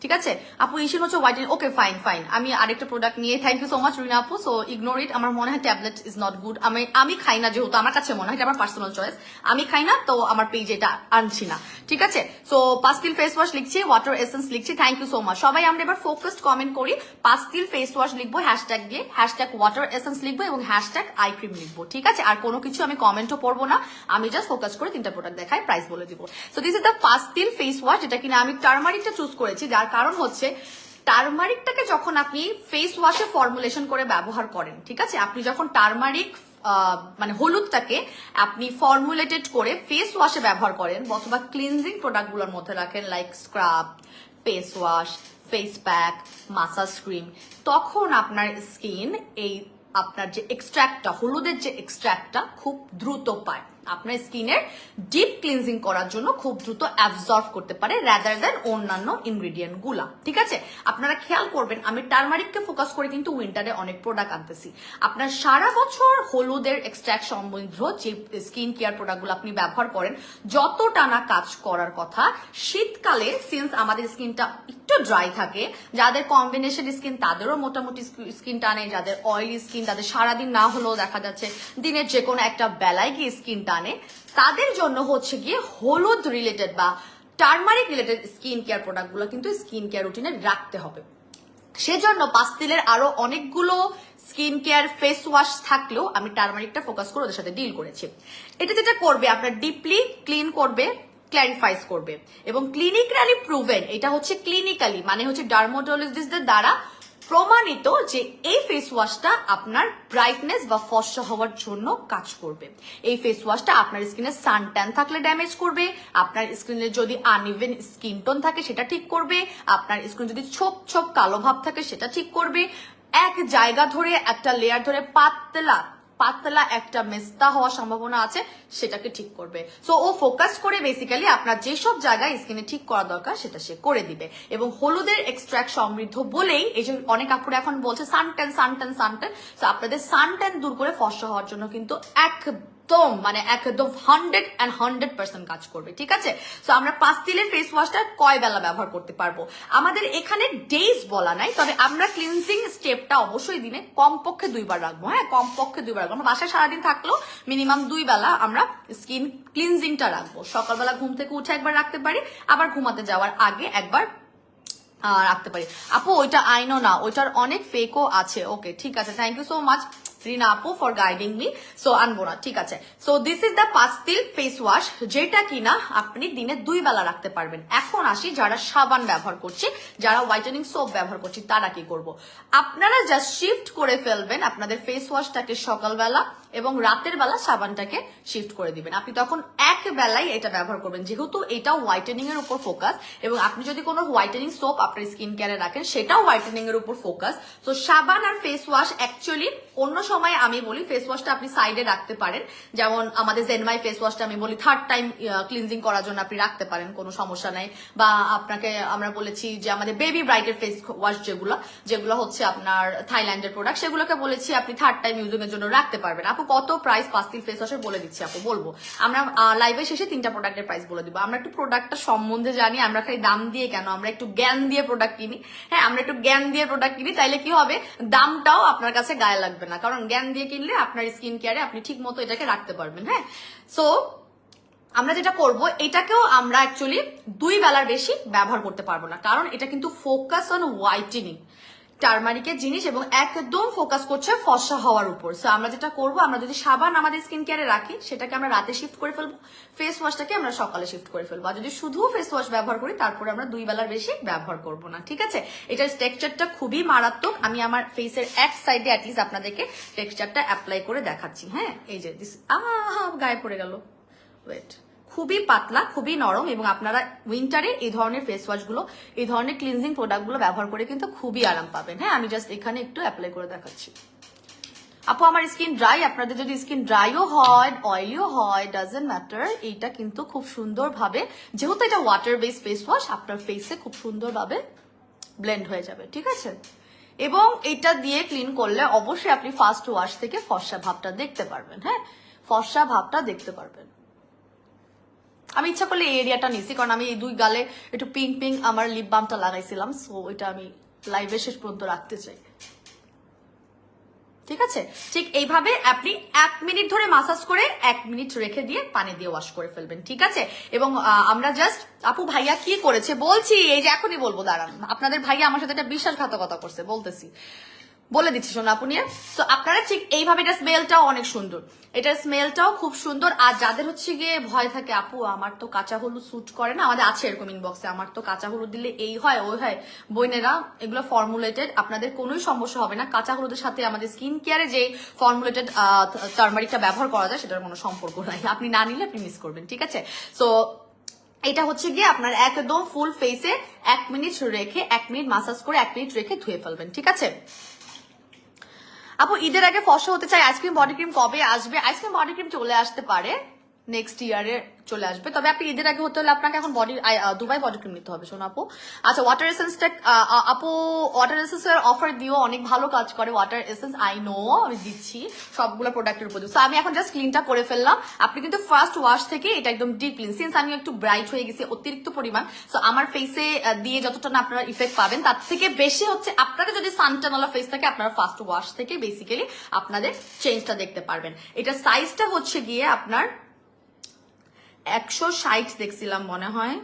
ঠিক আছে? আপু, ইস্যু হচ্ছে হোয়াইটেন, ওকে ফাইন, আমি আরেকটা প্রোডাক্ট নিয়ে, thank you so much Rina আপু, সো ইগনোর ইট। আমার মনে হয় ট্যাবলেট ইজ নট গুড, আমি খাই না, যেহেতু আমার কাছে মনে হয়, এটা আমার পার্সোনাল চয়েস, আমি খাই না, তো আমার পেজে এটা আনছি না, ঠিক আছে? সো পাস্তিল ফেস ওয়াশ লিখছি, ওয়াটার এসেন্স লিখছি, থ্যাংক ইউ সো মাচ। সবাই আমরা এবার ফোকাসড কমেন্ট করি, পাস্তিল ফেস ওয়াশ লিখবো হ্যাশট্যাগ দিয়ে, হ্যাশট্যাগ ওয়াটার এসেন্স লিখবো এবং হ্যাশট্যাগ আই ক্রিম লিখবো, ঠিক আছে? আর কোনো কিছু আমি কমেন্টও পড়বো না, আমি জাস্ট ফোকাস করে 3টা প্রোডাক্ট দেখাই, প্রাইস বলে দিব। So this is the Pastel face wash, যেটা কিনা আমি টার্মারিকটা চুজ করেছি, যার কারণ হচ্ছে টার্মারিকটাকে যখন আপনি ফেস ওয়াশে ফর্মুলেশন করে ব্যবহার করেন, ঠিক আছে, আপনি যখন টার্মারিক মানে হলুদটাকে আপনি ফর্মুলেটেড করে ফেস ওয়াশে ব্যবহার করেন অথবা ক্লিনজিং প্রোডাক্টগুলোর মধ্যে রাখেন, like scrub, face wash, face pack, massage cream, তখন আপনার স্কিন এই আপনার যে এক্সট্রাক্টটা, হলুদের যে এক্সট্রাক্টটা খুব দ্রুত পায়, আপনার স্কিনের ডিপ ক্লিনজিং করার জন্য খুব দ্রুত অ্যাবজর্ব করতে পারে রাদার দ্যান অন্যান্য ইনগ্রিডিয়েন্ট গুলা, ঠিক আছে? আপনারা খেয়াল করবেন, আমি টার্মারিককে ফোকাস করে কিন্তু উইন্টারে অনেক প্রোডাক্ট আনতেছি। আপনার সারা বছর হলুদের এক্সট্রাক্ট সম্বন্ধ যে স্কিন কেয়ার প্রোডাক্টগুলো আপনি ব্যবহার করেন, যত টানা কাজ করার কথা, শীতকালে সিন্স আমাদের স্কিনটা একটু ড্রাই থাকে, যাদের কম্বিনেশন স্কিন তাদেরও মোটামুটি স্কিন টানে, যাদের অয়েলি স্কিন তাদের সারাদিন না হলেও দেখা যাচ্ছে দিনের যে কোনো একটা বেলায় গিয়ে স্কিন টানে, তাদের জন্য হচ্ছে গিয়ে হলুদ রিলেটেড বা টার্মারিক রিলেটেড স্কিন কেয়ার প্রোডাক্টগুলো কিন্তু স্কিন কেয়ার রুটিনে রাখতে হবে। সেজন্য পাস্তিলের আরো অনেকগুলো স্কিন কেয়ার ফেস ওয়াশ থাকলেও আমি টার্মারিকটা ফোকাস করে ওদের সাথে ডিল করেছি। এটা যেটা করবে, আপনার ডিপলি ক্লিন করবে, ক্ল্যারিফাইজ করবে এবং ক্লিনিক্যালি প্রুভেন, এটা হচ্ছে ক্লিনিক্যালি মানে হচ্ছে ডার্মাটোলজিস্টদের দ্বারা প্রমাণিত যে এই ফেস ওয়াশটা আপনার ব্রাইটনেস বা ফর্সা হওয়ার জন্য কাজ করবে। এই ফেস ওয়াশটা আপনার স্কিনে সান ট্যান থাকলে ড্যামেজ করবে, আপনার স্কিনে যদি আনইভেন স্কিন টোন থাকে সেটা ঠিক করবে, আপনার স্কিনে যদি ছোপ ছোপ কালো ভাব থাকে সেটা ঠিক করবে, এক জায়গা ধরে একটা লেয়ার ধরে পাতলা পাতলা একটা মেস্তা হওয়ার সম্ভাবনা আছে সেটাকে ঠিক করবে। সো ও ফোকাস করে বেসিক্যালি আপনার যেসব জায়গায় স্কিনে ঠিক করা দরকার সেটা সে করে দিবে। এবং হলুদের এক্সট্রাক্ট সমৃদ্ধ বলেই এই যে অনেক আপুরা এখন বলছে সানট্যান সানট্যান সানট্যান, তো আপনাদের সানট্যান দূর করে ফর্সা হওয়ার জন্য কিন্তু একদম 100% কাজ করবে। ঠিক আছে, তো আমরা পাস্তিলের ফেস ওয়াশটা কয় বেলা ব্যবহার করতে পারবো? আমাদের এখানে ডেজ বলা নাই, তবে আমরা ক্লিনজিং স্টেপটা অবশ্যই দিনে কমপক্ষে 2 বার রাখবো। হ্যাঁ, কমপক্ষে 2 বার রাখবো। আমরা বাসায় সারাদিন থাকলেও মিনিমাম 2 বেলা আমরা স্কিন ক্লিনজিংটা রাখবো। সকালবেলা ঘুম থেকে উঠে একবার রাখতে পারি, আবার ঘুমাতে যাওয়ার আগে একবার রাখতে পারি। আপু ওইটা আইনো না, ওইটার অনেক ফেকও আছে। ওকে ঠিক আছে, thank you so much Rina আপু ফর গাইডিং মি। সো আনবো না, ঠিক আছে। So this is the Pastel face wash, যেটা কিনা আপনি দিনে 2 বেলা রাখতে পারবেন। এখন আসি যারা সাবান ব্যবহার করছে, যারা হোয়াইটেনিং সোপ ব্যবহার করছে, তারা কি করব? আপনারা জাস্ট শিফট করে ফেলবেন আপনাদের ফেস ওয়াশটাকে সকালবেলা এবং রাতের বেলা সাবানটাকে শিফট করে দিবেন। আপনি তখন এক বেলায় এটা ব্যবহার করবেন, যেহেতু এটাও হোয়াইটেনিং এর উপর ফোকাস, এবং আপনি যদি কোনো হোয়াইটেনিং সোপ আপনার স্কিন কেয়ারে রাখেন সেটাও হোয়াইটেনিং এর উপর ফোকাস। তো সাবান আর ফেস ওয়াশ অ্যাকচুয়ালি অন্য সময় আমি বলি ফেস ওয়াশটা আপনি সাইডে রাখতে পারেন, যেমন আমাদের জেনমাই ফেস ওয়াশটা আমি বলি 3rd টাইম ক্লিনজিং করার জন্য আপনি রাখতে পারেন, কোনো সমস্যা নাই। বা আপনাকে আমরা বলেছি যে আমাদের বেবি ব্রাইটের ফেস ওয়াশ যেগুলো হচ্ছে আপনার থাইল্যান্ডের প্রোডাক্ট, সেগুলোকে বলেছি আপনি 3rd টাইম ইউজিং এর জন্য রাখতে পারবেন। আপু কত প্রাইস পাস্তিল ফেস ওয়াশের বলে দিচ্ছি আপু, বলবো আমরা লাইভের শেষে 3টা প্রোডাক্টের প্রাইস বলে দিব। আমরা একটু প্রোডাক্টটা সম্বন্ধে জানি, আমরা খালি দাম দিয়ে কেন, আমরা একটু জ্ঞান দিয়ে প্রোডাক্ট কিনি। হ্যাঁ, আমরা একটু জ্ঞান দিয়ে প্রোডাক্ট কিনি, তাইলে কি হবে, দামটাও আপনার কাছে গায়ে লাগবে না, কারণ জ্ঞান দিয়ে কিনলে আপনার স্কিন কেয়ারে আপনি ঠিক মতো এটাকে রাখতে পারবেন। হ্যাঁ, সো আমরা যেটা করব, এটাকেও আমরা অ্যাকচুয়ালি 2 বেলার বেশি ব্যবহার করতে পারবো না, কারণ এটা কিন্তু ফোকাস অন হোয়াইটেনিং টারমারিকের জিনিস এবং একদম ফোকাস করছে ফর্সা হওয়ার উপর। সো আমরা যেটা করবো, আমরা যদি সাবান আমাদের স্কিন কেয়ারে রাখি সেটাকে আমরা রাতে শিফট করে ফেলবো, ফেস ওয়াশটাকে আমরা সকালে শিফট করে ফেলবো। আর যদি শুধু ফেস ওয়াশ ব্যবহার করি তারপরে আমরা 2 বেলার বেশি ব্যবহার করব না। ঠিক আছে, এটার টেক্সচারটা খুবই মারাত্মক। আমি আমার ফেসের এক সাইডে অ্যাটলিস্ট আপনাদেরকে টেক্সচারটা অ্যাপ্লাই করে দেখাচ্ছি। হ্যাঁ, এই যে গায়ে পড়ে গেল, ওয়েট, খুবই পাতলা, খুবই নরম, এবং আপনারা উইন্টারে এই ধরনের ফেস ওয়াশগুলো, এই ধরনের ক্লিনজিং প্রোডাক্টগুলো ব্যবহার করে কিন্তু খুবই আরাম পাবেন। হ্যাঁ, আমি জাস্ট এখানে একটু অ্যাপ্লাই করে দেখাচ্ছি। আপু আমার স্কিন ড্রাই, আপনাদের যদি স্কিন ড্রাইও হয় অয়েলিও হয় ডাজন্ট ম্যাটার, এইটা কিন্তু খুব সুন্দরভাবে, যেহেতু এটা ওয়াটার বেসড ফেস ওয়াশ, আপনার ফেসে খুব সুন্দরভাবে ব্লেন্ড হয়ে যাবে। ঠিক আছে, এবং এটা দিয়ে ক্লিন করলে অবশ্যই আপনি ফার্স্ট ওয়াশ থেকে ফর্সা ভাবটা দেখতে পারবেন। হ্যাঁ, ফর্সা ভাবটা দেখতে পারবেন। আমি ইচ্ছা করলে এই এরিয়াটা নিছি, কারণ আমি এই 2 গালে একটু পিঙ্ক পিঙ্ক আমার লিপ বামটা লাগাইছিলাম, সো এটা আমি লাইভে শেষ পর্যন্ত রাখতে চাই। ঠিক আছে, ঠিক এইভাবে আপনি 1 মিনিট ধরে মাসাজ করে 1 মিনিট রেখে দিয়ে পানি দিয়ে ওয়াশ করে ফেলবেন। ঠিক আছে, এবং আমরা জাস্ট, আপু ভাইয়া কি করেছে বলছি, এই যে এখনই বলবো, দাঁড়ান, আপনাদের ভাইয়া আমার সাথে একটা বিশ্বাসঘাতকতা করছে, বলতেছি, বলে দিচ্ছি শোনা আপু নিয়ে। তো আপনারা ঠিক এইভাবে, এটা স্মেলটাও অনেক সুন্দর, এটার স্মেলটাও খুব সুন্দর। আর যাদের হচ্ছে গিয়ে ভয় থাকে, আপু আমার তো কাঁচা হলুদ স্যুট করে না, আমাদের আছে এরকম ইনবক্সে, আমার তো কাঁচা হলুদ দিলে এই হয় ওই হয়, বোনেরা এগুলো ফর্মুলেটেড, আপনাদের কোনোই সমস্যা হবে না। কাঁচা হলুদের সাথে আমাদের স্কিন কেয়ারে যে ফর্মুলেটেড টার্মারিকটা ব্যবহার করা যায় সেটার কোনো সম্পর্ক নাই, আপনি না নিলে আপনি মিস করবেন। ঠিক আছে, সো এটা হচ্ছে গিয়ে আপনার একদম ফুল ফেসে 1 মিনিট রেখে, 1 মিনিট মাসাজ করে 1 মিনিট রেখে ধুয়ে ফেলবেন। ঠিক আছে আপু, ঈদের আগে ফর্সা হতে চাই, আইসক্রিম বডি ক্রিম কবে আসবে? আইসক্রিম বডি ক্রিম চলে আসতে পারে, নেক্সট ইয়ারে চলে আসবে, তবে আপনি ঈদের আগে হতে হলে আপনাকে এখন দুবাই বডি ক্রিম নিতে হবে। শোনো আপু, আচ্ছা ওয়াটার এসেন্সটা, আপু ওয়াটার এসেন্স এর অফার দিও, অনেক ভালো কাজ করে ওয়াটার এসেন্স, আই নো, আমি দিচ্ছি সবগুলো প্রোডাক্টের উপর। সো আমি এখন জাস্ট ক্লিনটা করে ফেললাম। আপনি কিন্তু ফার্স্ট ওয়াশ থেকে এটা একদম ডিপ ক্লিন, সিন্স আমি একটু ব্রাইট হয়ে গেছি অতিরিক্ত পরিমাণ, সো আমার ফেসে দিয়ে যতটা না আপনারা ইফেক্ট পাবেন তার থেকে বেশি হচ্ছে আপনাদের যদি সানটানওয়ালা ফেস থাকে, আপনারা ফার্স্ট ওয়াশ থেকে বেসিক্যালি আপনাদের চেঞ্জটা দেখতে পারবেন। এটা সাইজটা হচ্ছে গিয়ে আপনার 160 দেখছিলাম মনে হয়,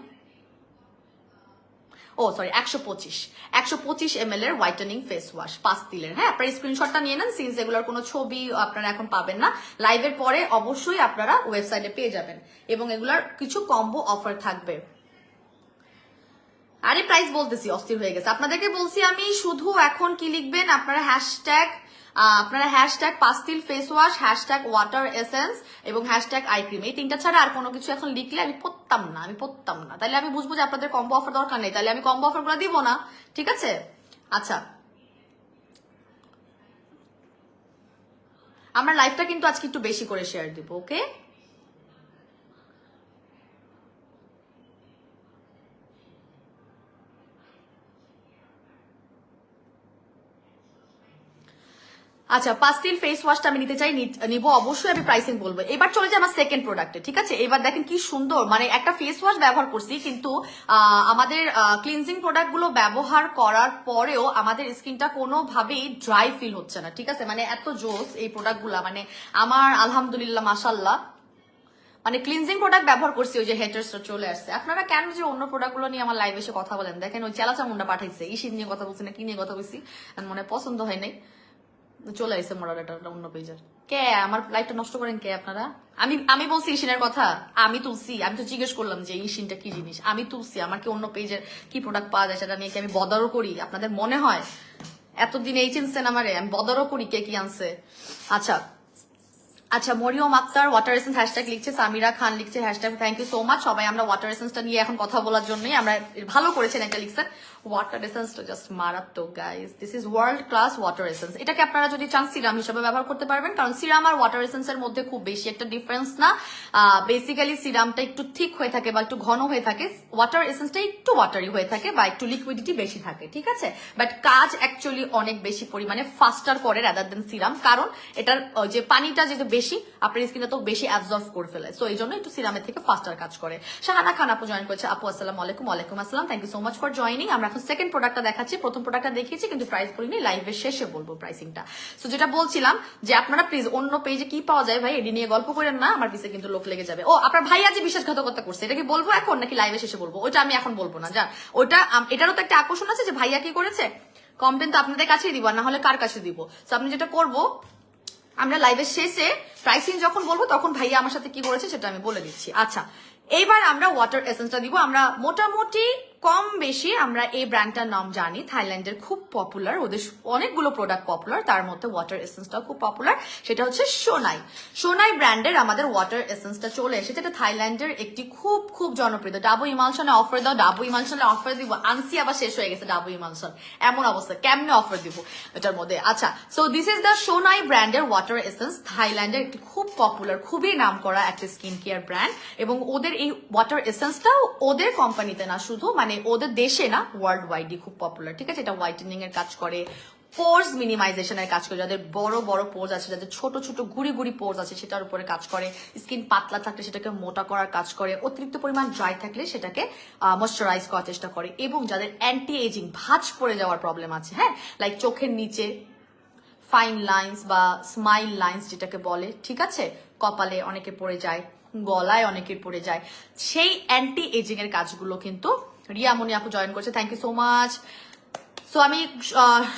ও সরি 125 ml এর হোয়াইটেনিং ফেস ওয়াশ পাস্তিলের। হ্যাঁ, আপনার স্ক্রিনশটটা নিয়ে নেন, সিন্স এগুলোর কোনো ছবি আপনারা এখন পাবেন না, লাইভের পরে অবশ্যই আপনারা ওয়েবসাইটে পেয়ে যাবেন, এবং এগুলার কিছু কম্বো অফার থাকবে। আরে প্রাইস বলতেছি, অস্থির হয়ে গেছে। আপনাদেরকে বলছি আমি শুধু এখন কি লিখবেন, আপনারা hashtag Pastel face wash, hashtag water essence এবং হ্যাশট্যাগ আই ক্রিম, এই তিনটা ছাড়া আর কোনো কিছু এখন লিখলে আমি পড়তাম না। তাহলে আমি বুঝবো যে আপনাদের কম্বো অফার দরকার নেই, তাহলে আমি কম্বো অফার গুলো দিব না, ঠিক আছে? আচ্ছা, আমরা লাইভটা কিন্তু আজকে একটু বেশি করে শেয়ার দিব, ওকে? আচ্ছা, পাস্তিল ফেস ওয়াশটা আমি নিতে চাই, নিব অবশ্যই, আমি প্রাইসিং বলবো। এবার চলে যাই আমার সেকেন্ড প্রোডাক্টে, ঠিক আছে? এবার দেখেন কি সুন্দর, মানে একটা ফেস ওয়াশ ব্যবহার করছি কিন্তু আমাদের ক্লিনজিং প্রোডাক্ট গুলো ব্যবহার করার পরেও আমাদের স্কিনটা কোনোভাবেই ড্রাই ফিল হচ্ছে না, ঠিক আছে? মানে এত জোস এই প্রোডাক্ট গুলা, মানে আমার আলহামদুলিল্লাহ মাশাল্লাহ। মানে ক্লিনজিং প্রোডাক্ট ব্যবহার করছি, ওই যে হেটার্সটা চলে আসছে। আপনারা কেন যে অন্য প্রোডাক্ট গুলো নিয়ে আমার লাইভ এসে কথা বলেন? দেখেন ওই চেলাচা মুন্ডা পাঠাইছে, ইসিন নিয়ে কথা বলছি না কি নিয়ে কথা বলছি, মনে পছন্দ হয় নাই, চলে আসছে মডারেটরটা অন্য পেজের। কে আমার লাইফটা নষ্ট করেন কে আপনারা? আমি বলছি ইশিনের কথা, আমি তুলছি, আমি তো জিজ্ঞেস করলাম যে ইশিনটা কি জিনিস, আমি তুলছি। আমার কি অন্য পেজের কি প্রোডাক্ট পাওয়া যায় সেটা নিয়ে কি আমি বদারও করি? আপনাদের মনে হয় এতদিন এই চিনছেন আমারে, আমি বদারও করি কে কি আনছে? আচ্ছা, Mariam Akter water essence hashtag লিখছে, সামিরা খান লিখছে hashtag thank you so much. সবাই আমরা ওয়াটার এসেন্সটা নিয়ে এখন কথা বলার জন্যই আমরা, ভালো করেছেন এটা লিখছেন। ওয়াটার এসেন্সটা জাস্ট মারাত্মক guys, this is world class water essence. এটাকে আপনারা যদি চান সিরাম হিসেবে ব্যবহার করতে পারবেন, কারণ সিরাম আর ওয়াটার এসেন্সের মধ্যে খুব বেশি একটা ডিফারেন্স না। বেসিক্যালি সিরামটা একটু থিক হয়ে থাকে বা একটু ঘন হয়ে থাকে, ওয়াটার এসেন্সটা একটু ওয়াটারি হয়ে থাকে বা একটু লিকুইডিটি বেশি থাকে, ঠিক আছে? বাট কাজ অ্যাকচুয়ালি অনেক বেশি পরিমাণে ফাস্টার করে রাদার দেন সিরাম, কারণ এটার যে পানিটা যেহেতু বেশি, আপনার স্কিনে তো বেশি অ্যাবজর্ব করে ফেলে, সো এই জন্য একটু সিরামের থেকে ফাস্টার কাজ করে। শাহানা খান আপু জয়েন করেছে। আপু আসসালামু আলাইকুম। ওয়ালাইকুম আসসালাম, thank you so much for joining. আমরা এখন সেকেন্ড প্রোডাক্টটা দেখাচ্ছি। প্রথম প্রোডাক্টটা দেখিয়েছি কিন্তু প্রাইস বলিনি, লাইভের শেষে বলবো প্রাইসিংটা। সো যেটা বলছিলাম যে আপনারা প্লিজ অন্য পেজে কি পাওয়া যায় ভাই এটি নিয়ে গল্প করেন না, আমার পিছে কিন্তু লোক লেগে যাবে। ও আপনার ভাই আজ বিশ্বাসঘাতকতা করছে, এটা কি বলবো এখন নাকি লাইভে শেষে বলবো? ওইটা আমি এখন বলবো না, জান। ওইটা এটারও তো একটা আকর্ষণ আছে যে ভাইয়া কি করেছে, কমপ্লেন তো আপনাদের কাছেই দিব, না হলে কার কাছে দিব? সো আপনি যেটা করবো, আমরা লাইভের শেষে প্রাইসিং যখন বলবো তখন ভাইয়া আমার সাথে কি করেছে সেটা আমি বলে দিচ্ছি। আচ্ছা, এইবার আমরা ওয়াটার এসেন্সটা দিব। আমরা মোটামুটি কম বেশি আমরা এই ব্র্যান্ডটার নাম জানি, থাইল্যান্ডের খুব পপুলার, ওদের অনেকগুলো প্রোডাক্ট পপুলার, তার মধ্যে ওয়াটার এসেন্সটাও খুব পপুলার, সেটা হচ্ছে সোনাই ব্র্যান্ডের আমাদের ওয়াটার এসেন্সটা চলে এসেছে। এটা থাইল্যান্ডের একটি খুব খুব জনপ্রিয়। ডাবু ইমালশনে অফার দাও, ডাবু ইমালশনে অফার দিব, আনসি আবার শেষ হয়ে গেছে ডাবু ইমালশন, এমন অবস্থা, কেমনে অফার দিব এটার মধ্যে? আচ্ছা, so this is the Sonai ব্র্যান্ডের ওয়াটার এসেন্স, থাইল্যান্ডের একটি খুব পপুলার, খুবই নাম করা একটা স্কিন কেয়ার ব্র্যান্ড। এবং ওদের এই ওয়াটার এসেন্সটাও ওদের কোম্পানিতে না শুধু, মানে ওদের দেশে না, ওয়ার্ল্ড ওয়াইডই খুব পপুলার, ঠিক আছে? এটা হোয়াইটেনিং এর কাজ করে, পোর্স মিনিমাইজেশনের কাজ করে, যাদের বড় বড় পোর্স আছে, যাদের ছোট ছোট গুড়ি গুড়ি পোর্স আছে সেটার উপরে কাজ করে, স্কিন পাতলা থাকলে সেটাকে মোটা করার কাজ করে, অতিরিক্ত পরিমাণ ড্রাই থাকলে সেটাকে ময়শ্চারাইজ করার চেষ্টা করে, এবং যাদের অ্যান্টি এজিং ভাঁজ পড়ে যাওয়ার প্রবলেম আছে, হ্যাঁ, লাইক চোখের নিচে ফাইন লাইন্স বা স্মাইল লাইন্স যেটাকে বলে, ঠিক আছে, কপালে অনেকে পড়ে যায়, গলায় অনেকের পড়ে যায়, সেই অ্যান্টি এজিং এর কাজগুলো কিন্তু রিয়ামণি আপু জয়েন করছে, thank you so much. So আমি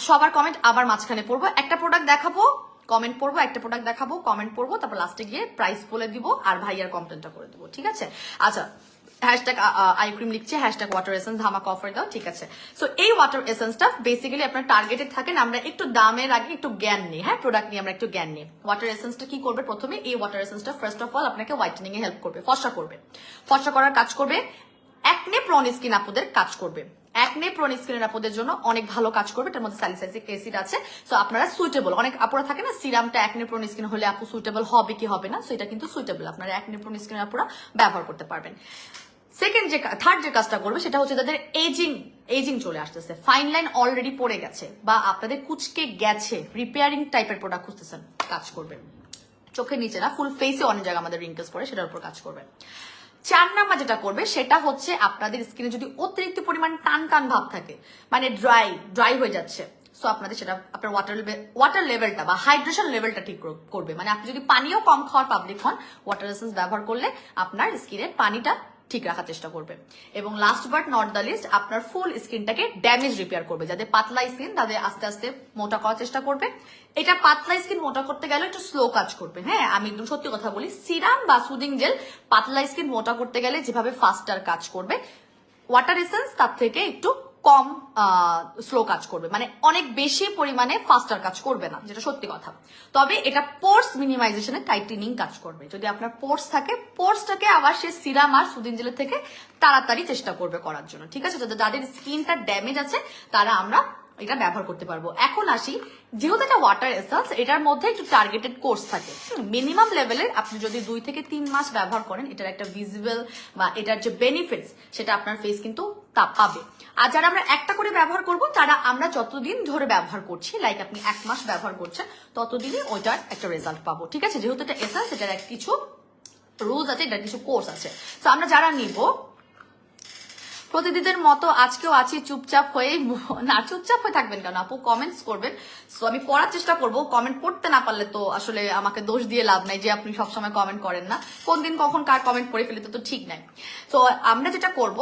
সবার কমেন্ট আবার মাঝখানে পড়বো, একটা প্রোডাক্ট দেখাবো, কমেন্ট পড়বো, একটা প্রোডাক্ট দেখাবো, কমেন্ট পড়বো, তারপর লাস্টে গিয়ে প্রাইস বলে দিব আর ভাইয়ার কমপ্লেনটা করে দেবো, ঠিক আছে? আচ্ছা, হ্যাশট্যাগ আই ক্রিম লিখছে, হ্যাশট্যাগ ওয়াটার এসেন্স ধামাকা অফার দাও, ঠিক আছে? সো এই ওয়াটার এসেন্সটা বেসিক্যালি আপনার টার্গেটেড থাকেন, আমরা একটু দামের আগে একটু জ্ঞান নিই, হ্যাঁ, প্রোডাক্ট নিয়ে আমরা একটু জ্ঞান নিই। ওয়াটার এসেন্সটা কি করবে? প্রথমে এই ওয়াটার এসেন্সটা ফার্স্ট অফ অল আপনাকে হোয়াইটেনিং এ হেল্প করবে, ফর্সা করবে, ফর্সা করার কাজ করবে, একনে প্রন স্কিন আপুদের কাজ করবে, একনে প্রন স্কিনের আপুদের জন্য অনেক ভালো কাজ করবে, এটার মধ্যে স্যালিসাইলিক অ্যাসিড আছে। সো আপনারা সুইটেবল, অনেক আপুরা থাকে না সিরামটা একনে প্রন স্কিন হলে আপু সুইটেবল হবে কি হবে না, সো এটা কিন্তু সুইটেবল, আপনারা একনে প্রন স্কিনের আপুরা ব্যবহার করতে পারবেন। থার্ড যে কাজটা করবে সেটা হচ্ছে তাদের এজিং চলে আসতেছে, ফাইন লাইন অলরেডি পড়ে গেছে বা আপনাদের কুচকে গেছে, রিপেয়ারিং টাইপের প্রোডাক্ট খুঁজতেছেন, কাজ করবে। চোখের নিচে না, ফুল ফেসে অনেক জায়গায় আমাদের রিঙ্কেলস পড়ে, সেটার উপর কাজ করবে। 4 নাম্বার যেটা করবে সেটা হচ্ছে আপনাদের স্কিনে যদি অতিরিক্ত পরিমাণ টান টান ভাব থাকে, মানে ড্রাই হয়ে যাচ্ছে, সো আপনাদের সেটা আপনার ওয়াটার লেভেলটা বা হাইড্রেশন লেভেলটা ঠিক করবে। মানে আপনি যদি পানিও কম খাওয়ার পাবলিক হন, ওয়াটার এসেন্স ব্যবহার করলে আপনার স্কিনের পানিটা ঠিক রাখার চেষ্টা করবে। এবং last but not the least, আপনার ফুল স্কিনটাকে ড্যামেজ রিপেয়ার করবে। যাদের পাতলা স্কিন তাদের আস্তে আস্তে মোটা করার চেষ্টা করবে। এটা পাতলা স্কিন মোটা করতে গেলে একটু স্লো কাজ করবে, হ্যাঁ, আমি একদম সত্যি কথা বলি, সিরাম বা সুদিং জেল পাতলা স্কিন মোটা করতে গেলে যেভাবে ফাস্টার কাজ করবে, ওয়াটার এসেন্স তার থেকে একটু কম স্লো কাজ করবে, মানে অনেক বেশি পরিমাণে ফাস্টার কাজ করবে না, যেটা সত্যি কথা। তবে এটা পোর্স মিনিমাইজেশনে টাইটেনিং কাজ করবে। যদি আপনার পোর্স থাকে, পোর্সটাকে আবার সে সিরাম আর সুদিন জেলের থেকে তাড়াতাড়ি চেষ্টা করবে করার জন্য, ঠিক আছে। যাদের স্কিনটা ড্যামেজ আছে তারা আমরা এটা ব্যবহার করতে পারবো। এখন আসি, যেহেতু এটা ওয়াটার এসেন্স, এটার মধ্যে একটু টার্গেটেড কোর্স থাকে। মিনিমাম লেভেলের আপনি যদি 2 থেকে 3 মাস ব্যবহার করেন, এটার একটা ভিজিবল বা এটার যে বেনিফিটস সেটা আপনার ফেস কিন্তু তা পাবে। আর যারা আমরা একটা করে ব্যবহার করব, তারা আমরা যতদিন ধরে ব্যবহার করছি, লাইক আপনি 1 মাস ব্যবহার করছেন, ততদিনই ওইটার একটা রেজাল্ট পাবো, ঠিক আছে। যেহেতু এটা এসেন্স, এটার কিছু রুলস আছে, এটার কিছু কোর্স আছে। তো আমরা যারা নিব, প্রতিদিনের মতো আজকেও আছি চুপচাপ হয়ে, না চুপচাপ হয়ে থাকবেন কেন আপু, কমেন্টস করবেন। সো আমি পড়ার চেষ্টা করব, কমেন্ট পড়তে না পারলে তো আসলে আমাকে দোষ দিয়ে লাভ নাই যে আপনি সবসময় কমেন্ট করেন না। কোন দিন কখন কার কমেন্ট পড়ে ফেলে তো ঠিক নাই। তো আমরা যেটা করব,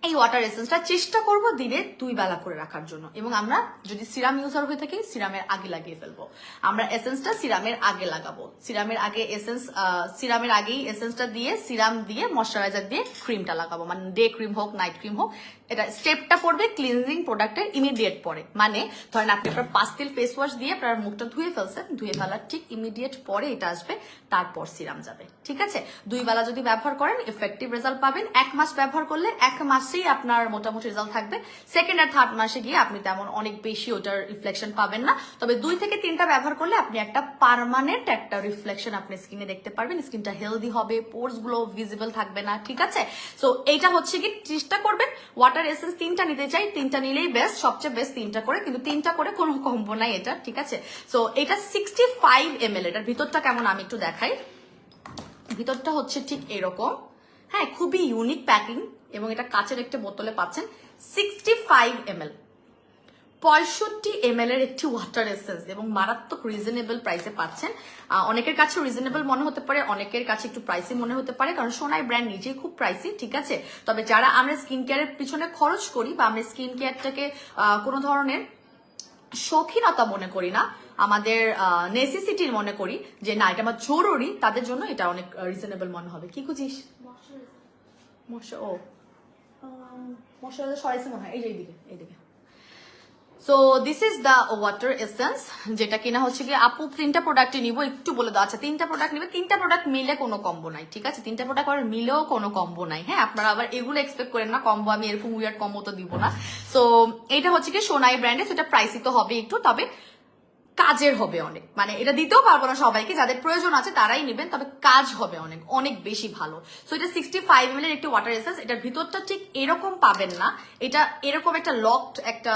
এই ওয়াটার এসেন্সটা চেষ্টা করব দিনে 2 বেলা করে রাখার জন্য। এবং আমরা যদি সিরাম ইউজার হয়ে থাকি, সিরামের আগে লাগিয়ে ফেলবো। আমরা এসেন্সটা সিরামের আগে লাগাবো, সিরামের আগে এসেন্স, সিরামের আগেই এসেন্সটা দিয়ে, সিরাম দিয়ে, ময়শ্চারাইজার দিয়ে ক্রিমটা লাগাবো। মানে ডে ক্রিম হোক, নাইট ক্রিম হোক, এটা স্টেপটা পড়বে ক্লিনজিং প্রোডাক্টের ইমিডিয়েট পরে। মানে ধরেন আপনি আপনার পাস্তিল ফেস ওয়াশ দিয়ে আপনার মুখটা ধুয়ে ফেলছেন, ধুয়ে ফেলার ঠিক ইমিডিয়েট পরে এটা আসবে, তারপর সিরাম যাবে, ঠিক আছে। 2 বেলা যদি ব্যবহার করেন, এফেক্টিভ রেজাল্ট পাবেন। 1 মাস ব্যবহার করলে 1 মাসেই আপনার মোটামুটি রেজাল্ট থাকবে। সেকেন্ড আর থার্ড মাসে গিয়ে আপনি তেমন অনেক বেশি ওটার রিফ্লেকশন পাবেন না। তবে 2 থেকে 3টা ব্যবহার করলে আপনি একটা পার্মানেন্ট একটা রিফ্লেকশন আপনি স্কিনে দেখতে পারবেন। স্কিনটা হেলদি হবে, পোর্স গুলো ভিজিবল থাকবে না, ঠিক আছে। সো এইটা হচ্ছে কি, চেষ্টা করবেন ওয়াটার এসেন্স 3টা নিতে চাই, 3টা নিলেই বেস্ট, সবচেয়ে বেস্ট 3টা করে, কিন্তু 3টা করে কোনো কম্বো নাই এটা, ঠিক আছে। সো এটা 65 ml, এটার ভিতরটা কেমন আমি একটু দেখাই। ভিতরটা হচ্ছে ঠিক এরকম, হ্যাঁ, খুবই ইউনিক প্যাকিং, এবং এটা কাচের একটা বোতলে পাচ্ছেন। 65 ml, 65 ml এর একটি ওয়াটার এসেন্স, এবং মারাত্মক রিজনেবল প্রাইসে পাচ্ছেন। অনেকের কাছে রিজনেবল মনে হতে পারে, অনেকের কাছে একটু প্রাইসি মনে হতে পারে, কারণ সোনাই ব্র্যান্ড নিজেই খুব প্রাইসি, ঠিক আছে। তবে যারা আমরা স্কিন কেয়ারের পিছনে খরচ করি, বা আমরা স্কিন কেয়ারটাকে কোনো ধরনের শৌখিনতা মনে করি না, আমাদের নেসেসিটির মনে করি যে না এটা আমার জরুরি, তাদের জন্য এটা অনেক রিজনেবল মনে হবে। কি খুঁজিস? মশলা সরাইছে মনে হয়, এই যে এইদিকে, এইদিকে। So this is the water essence, যেটা কিনা হচ্ছে কি আপু 3টা প্রোডাক্টই নিবো, একটু বলে দাও। আচ্ছা 3টা প্রোডাক্ট নিবে, 3টা প্রোডাক্ট মিলে কোনো কম্বো নাই, ঠিক আছে। 3টা প্রোডাক্ট আর মিলেও কোনো কম্বো নাই, হ্যাঁ। আপনারা আবার এগুলো এক্সপেক্ট করেন না কম্বো, আমি এরকম উইয়ার্ড কম্বো তো দিব না। সো এটা হচ্ছে কি সোনাই ব্র্যান্ডে, সেটা প্রাইসই তো হবে একটু, তবে কাজের হবে অনেক। মানে এটা দিতেও পারবো না সবাইকে, যাদের প্রয়োজন আছে তারাই নেবেন, তবে কাজ হবে অনেক অনেক বেশি ভালো। সো এটা 65 ml এর একটি ওয়াটার এসেন্স। এটার ভিতরটা ঠিক এরকম পাবেন না, এটা এরকম একটা লকড একটা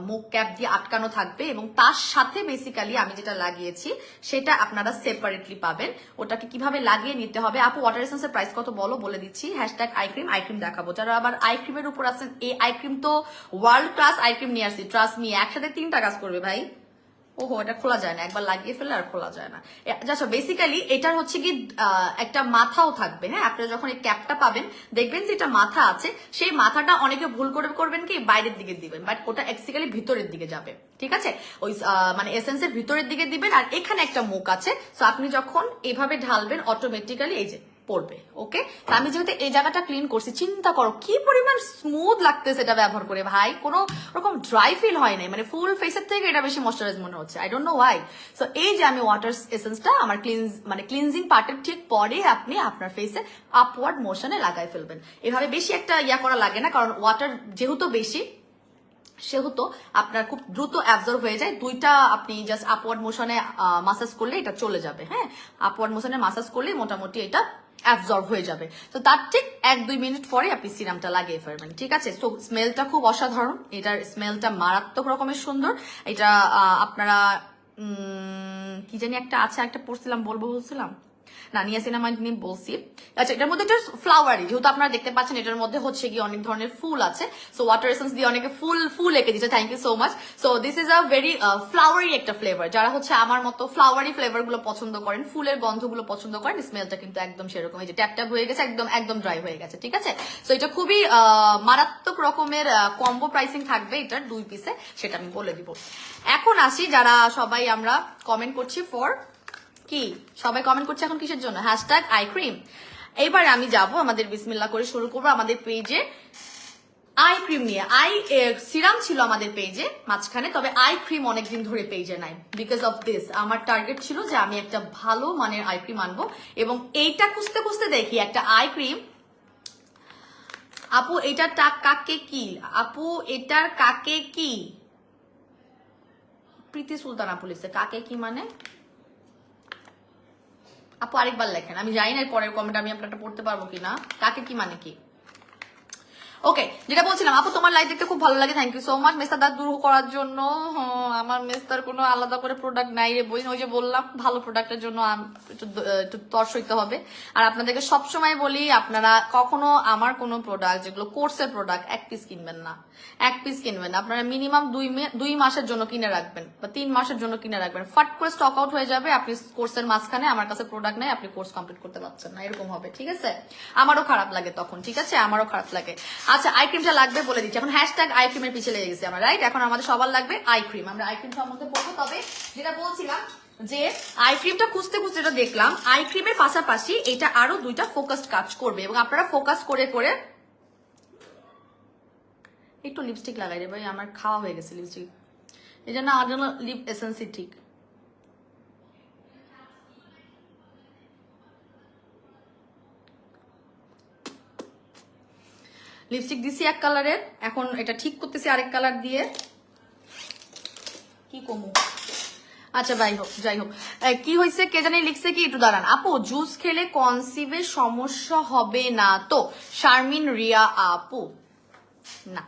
মুখ ক্যাপ দিয়ে আটকানো থাকবে, এবং তার সাথে বেসিক্যালি আমি যেটা লাগিয়েছি সেটা আপনারা সেপারেটলি পাবেন। ওটাকে কিভাবে লাগিয়ে নিতে হবে, আপু ওয়াটার এসেন্সের প্রাইস কত বলো, বলে দিচ্ছি। হ্যাশট্যাগ আইক্রিম, আইক্রিম দেখাবো। যারা আবার আইক্রিমের উপর আছেন, এই আইক্রিম তো ওয়ার্ল্ড ক্লাস আইক্রিম নিয়ে আসছি, ট্রাস্ট মি, একসাথে 3টা কাজ করবে ভাই। ওহো, এটা খোলা যায় না, একবার লাগিয়ে ফেললে আর খোলা যায় না। আচ্ছা বেসিক্যালি এটার হচ্ছে কি একটা মাথাও থাকবে, হ্যাঁ। আপনারা যখন এই ক্যাপটা পাবেন, দেখবেন যে এটা মাথা আছে, সেই মাথাটা অনেকে ভুল করে করবেন কি বাইরের দিকে দিবেন, বাট ওটা অ্যাকচুয়ালি ভিতরের দিকে যাবে, ঠিক আছে। ওই মানে এসেন্সের ভিতরের দিকে দিবেন, আর এখানে একটা মুখ আছে। সো আপনি যখন এভাবে ঢালবেন, অটোমেটিক্যালি এই যে পড়বে, ওকে। আমি যেহেতু এই জায়গাটা ক্লিন করছি, চিন্তা করো কি পরিমাণ স্মুথ লাগতেছে এটা ব্যবহার করে ভাই, কোনো রকম ড্রাই ফিল হয় নাই, মানে ফুল ফেসের থেকে এটা বেশি ময়শ্চারাইজ মনে হচ্ছে, I don't know Y. So এই যে আমি ওয়াটার এসেন্সটা আমার মানে ক্লিনজিং পার্টের ঠিক পরে আপনি আপনার ফেসে আপওয়ার্ড মোশনে লাগাই ফেলবেন। এভাবে বেশি একটা ইয়া করা লাগে না, কারণ ওয়াটার যেহেতু বেশি, সেহেতু আপনার খুব দ্রুত অ্যাবজর্ব হয়ে যায়। 2টা আপনি জাস্ট আপওয়ার্ড মোশনে মাসাজ করলে এটা চলে যাবে, হ্যাঁ। আপওয়ার্ড মোশনে মাসাজ করলে মোটামুটি এটা অ্যাবজর্ব হয়ে যাবে। তো তার ঠিক 1-2 মিনিট পরে আপনি সিরামটা লাগিয়ে ফেলবেন, ঠিক আছে। সো স্মেলটা খুব অসাধারণ, এটার স্মেলটা মারাত্মক রকমের সুন্দর। এটা আপনারা কি জানি একটা আছে, একটা পড়ছিলাম, বলছিলাম না, নিয়াসিনামাইড নিয়ে বলছি। আচ্ছা এটার মধ্যে ফ্লাওয়ারি, যেহেতু আপনারা দেখতে পাচ্ছেন এটার মধ্যে হচ্ছে কি অনেক ধরনের ফুল আছে। সো ওয়াটার এসেন্স দিয়ে অনেকে ফুল এঁকে দিচ্ছে, thank you so much. So this is a very flowery একটা ফ্লেভার। যারা হচ্ছে আমার মতো ফ্লাওয়ারি ফ্লেভার গুলো পছন্দ করেন, ফুলের গন্ধগুলো পছন্দ করেন, স্মেলটা কিন্তু একদম সেরকম, এই যে ট্যাপ হয়ে গেছে, একদম ড্রাই হয়ে গেছে, ঠিক আছে। সো এটা খুবই মারাত্মক রকমের কম্বো প্রাইসিং থাকবে এটার 2 পিসে, সেটা আমি বলে দিব। এখন আসি, যারা সবাই আমরা কমেন্ট করছি ফর কি, সবাই কমেন্ট করছে এখন কিসের জন্য, হ্যাশট্যাগ আইক্রিম। এইবার আমি যাব আমাদের বিসমিল্লাহ করে শুরু করবো আমাদের পেজে আই ক্রিম নিয়ে। সিরাম ছিল আমাদের পেজে মাঝখানে, তবে আই ক্রিম অনেকদিন ধরে পেজে নাই। বিকজ অফ দিস আমার টার্গেট ছিল যে আমি একটা ভালো মানের আই ক্রিম আনবো, এবং এইটা খুঁজতে খুঁজতে দেখি একটা আই ক্রিম। আপু এটার কাকে কি? আপু এটার কাকে কি? প্রীতি সুলতানা পুলিশে কাকে কি মানে? আপু আরেকবার লেখেন, আমি জানি না পরের কমেন্ট আমি আপনারটা পড়তে পারবো কিনা। কাকে কি মানে কি? ওকে, যেটা বলছিলাম, আপু তোমার লাইফ দেখতে খুব ভালো লাগে, থ্যাংক ইউ সো মাচ মেস্তা দাঁত দূর করার জন্য। আমার মেস্তার কোনো আলাদা করে প্রোডাক্ট নাই রে বই, ওই যে বললাম ভালো প্রোডাক্টের জন্য একটু তর্স হইতে হবে। আর আপনাদেরকে সবসময় বলি, আপনারা কখনো আমার কোনো প্রোডাক্ট যেগুলো কোর্সের প্রোডাক্ট এক পিস কিনবেন না, এক পিস কিনবেন না। আপনারা মিনিমাম 2 মাসের জন্য কিনে রাখবেন বা 3 মাসের জন্য কিনে রাখবেন। ফাট করে স্টক আউট হয়ে যাবে, আপনি কোর্সের মাঝখানে আমার কাছে প্রোডাক্ট নেই, আপনি কোর্স কমপ্লিট করতে পারছেন না, এরকম হবে। ঠিক আছে, আমারও খারাপ লাগে তখন। ঠিক আছে, আমারও খারাপ লাগে। আচ্ছা, আই ক্রিমটা লাগবে বলে দিচ্ছি। এখন হ্যাশট্যাগ আই ক্রিমের পিছিয়ে লেগে গেছি আমরা, রাইট? এখন আমাদের সবার লাগবে আই ক্রিম। আমরা আই ক্রিম সম্বন্ধে পড়বো। তবে যেটা বলছিলাম যে আই ক্রিমটা খুঁজতে খুঁজতে যেটা দেখলাম, আই ক্রিমের পাশাপাশি এটা আরো 2টা ফোকাসড কাজ করবে, এবং আপনারা ফোকাস করে করে একটু লিপস্টিক লাগাই রে ভাই, আমার খাওয়া হয়ে গেছে লিপস্টিক, এই জন্য আমার জন্য লিপ এসেন্সি ঠিক। লিপস্টিক দিছি এক কালারের, এখন এটা ঠিক করতেছি আরেক কালার দিয়ে। কি কমু? আচ্ছা যাই হোক কি হয়েছে কে জানি লিখছে কি, একটু দাঁড়ান। আপু জুস খেলে কনসিভের সমস্যা হবে না তো? শারমিন রিয়া আপু, না,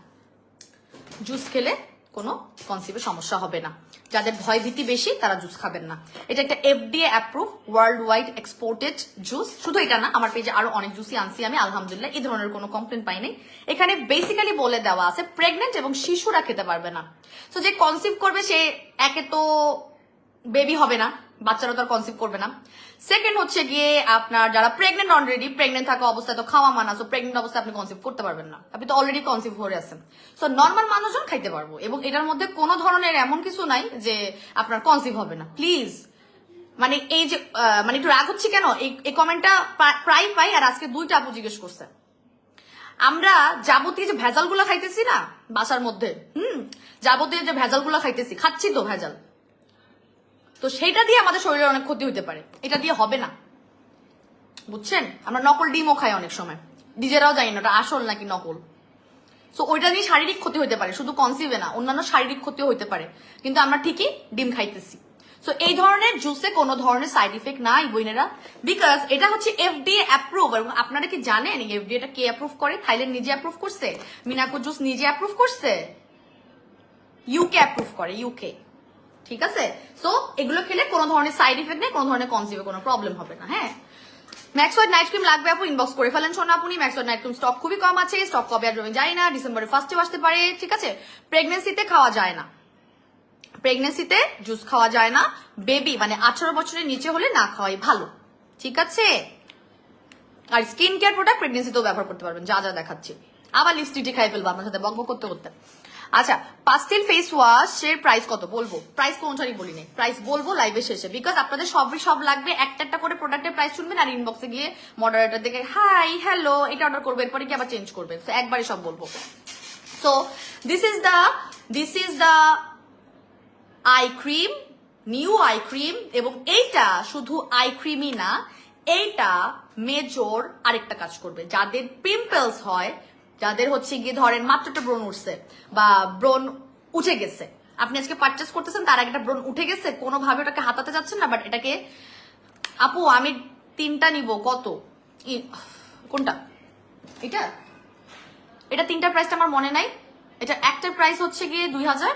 জুস খেলে কোনো কনসিভের সমস্যা হবে না। যাদের ভয় ভীতি বেশি তারা জুস খাবেন না। এটা একটা FDA approve world wide exported juice. শুধু এটা না, আমার পেজে আরো অনেক জুসই আনছি আমি, আলহামদুলিল্লাহ এই ধরনের কোনো কমপ্লেন পাইনি। এখানে বেসিক্যালি বলে দেওয়া আছে প্রেগনেন্ট এবং শিশুরা খেতে পারবে না। তো যে কনসিভ করবে সে একে তো বেবি হবে না, বাচ্চারা তো আর কনসিভ করবে না। সেকেন্ড হচ্ছে গিয়ে আপনার যারা প্রেগনেন্ট, অলরেডি প্রেগনেন্ট থাকা অবস্থায় তো খাওয়া মানা, সো প্রেগনেন্ট অবস্থায় আপনি কনসিভ করতে পারবেন না, আপনি তো অলরেডি কনসিভ হয়ে আছেন। সো নর্মাল মানুষজন খাইতে পারবো, এবং এটার মধ্যে কোনো ধরনের এমন কিছু নাই যে আপনার কনসিভ হবে না। প্লিজ, মানে এই যে মানে একটু রাগ হচ্ছে কেন, এই কমেন্টটা প্রায় পাই। আর আজকে 2টা আপু জিজ্ঞেস করছে, আমরা যাবতীয় যে ভেজালগুলো খাইতেছি না বাসার মধ্যে, যাবতীয় যে ভেজালগুলো খাচ্ছি তো ভেজাল, তো সেইটা দিয়ে আমাদের শরীরের অনেক ক্ষতি হতে পারে, এটা দিয়ে হবে না, বুঝছেন? আমরা নকল ডিমও খাই অনেক সময়, নিজেরাও জানি না ওটা আসল নাকি নকল। সো ওইটা দিয়ে শারীরিক ক্ষতি হতে পারে, শুধু কনসিভে না, অন্যান্য শারীরিক ক্ষতিও হতে পারে, কিন্তু আমরা ঠিকই ডিম খাইতেছি। সো এই ধরনের জুসে কোনো ধরনের সাইড ইফেক্ট নাই বইনেরা, বিকজ এটা হচ্ছে FDA অ্যাপ্রুভ। এবং আপনারা কি জানেন FDA টা কে অ্যাপ্রুভ করে? থাইল্যান্ড নিজে অ্যাপ্রুভ করছে, মিনাকো জুস নিজে অ্যাপ্রুভ করছে, ইউকে অ্যাপ্রুভ করে, ইউকে। ঠিক আছে, সো এগুলো খেলে কোনো ধরনের সাইড ইফেক্ট নেই, কোনো ধরনের কনসিভে কোনো প্রবলেম হবে না। হ্যাঁ, ম্যাক্স হোয়াইট নাইট ক্রিম লাগবে আপু, ইনবক্স করে ফেলেন সোনা আপনি। Max white night cream stock খুবই কম আছে, স্টক কবে আসবে আমি জানি না, ডিসেম্বরের ফার্স্টে আসতে পারে। ঠিক আছে, প্রেগনেন্সিতে খাওয়া যায় না, প্রেগনেন্সিতে জুস খাওয়া যায় না, বেবি মানে 18 বছরের নিচে হলে না খাওয়াই ভালো। ঠিক আছে, আর স্কিন কেয়ার প্রোডাক্ট প্রেগনেন্সিতেও ব্যবহার করতে পারবেন, যা যা দেখাচ্ছি। আবার লিপস্টিকটি খাই ফেলবো আপনার সাথে বকবক করতে করতে। আচ্ছা, পাস্টিল ফেস ওয়াশের প্রাইস কত বলবো? প্রাইস কোনটারই বলি নেই, প্রাইস বলবো লাইভে শেষে, বিকজ আপনাদের সব লাগবে। একটা করে প্রোডাক্টের প্রাইস শুনবেন আর ইনবক্সে গিয়ে মডারেটর দেখে হাই হ্যালো এটা অর্ডার করবে, এরপরে কি আবার চেঞ্জ করবে, তো একবারে সব বলবো। So this is the eye cream, new eye cream. এবং এইটা শুধু আই ক্রিমই না, এইটা মেজর আরেকটা কাজ করবে। যাদের পিম্পলস হয়, যাদের হচ্ছে গিয়ে ধরেন মাত্র একটা ব্রণ উঠছে বা ব্রণ উঠে গেছে, আপনি আজকে পারচেস করতেছেন, তার একটা ব্রণ উঠে গেছে, কোনোভাবে ওটাকে হাতাতে যাচ্ছেন না, বাট এটাকে আপু আমি 3টা নিব, কত কোনটা এটা 3টার প্রাইসটা আমার মনে নাই। এটা একটার প্রাইস হচ্ছে গিয়ে 2000,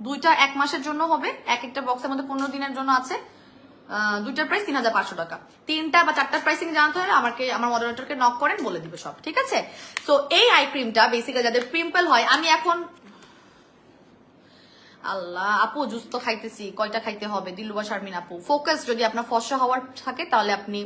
2টা 1 মাসের জন্য হবে, একটা বক্সের মধ্যে 15 দিনের জন্য আছে। 2টার প্রাইস 3500 টাকা। 3টা বা 4টার প্রাইসিং জানতে হলে আমার মডারেটরকে নক করেন, বলে দিবে সব। ঠিক আছে, সো এই আই ক্রিমটা বেসিক্যালি যাদের পিম্পল হয়, আমি এখন আল্লাহ আপু জুস তো খাইতেছি, কয়টা খাইতে হবে? দিলুবা শারমিন আপু, ফোকাস যদি আপনার ফর্সা হওয়ার থাকে তাহলে আপনি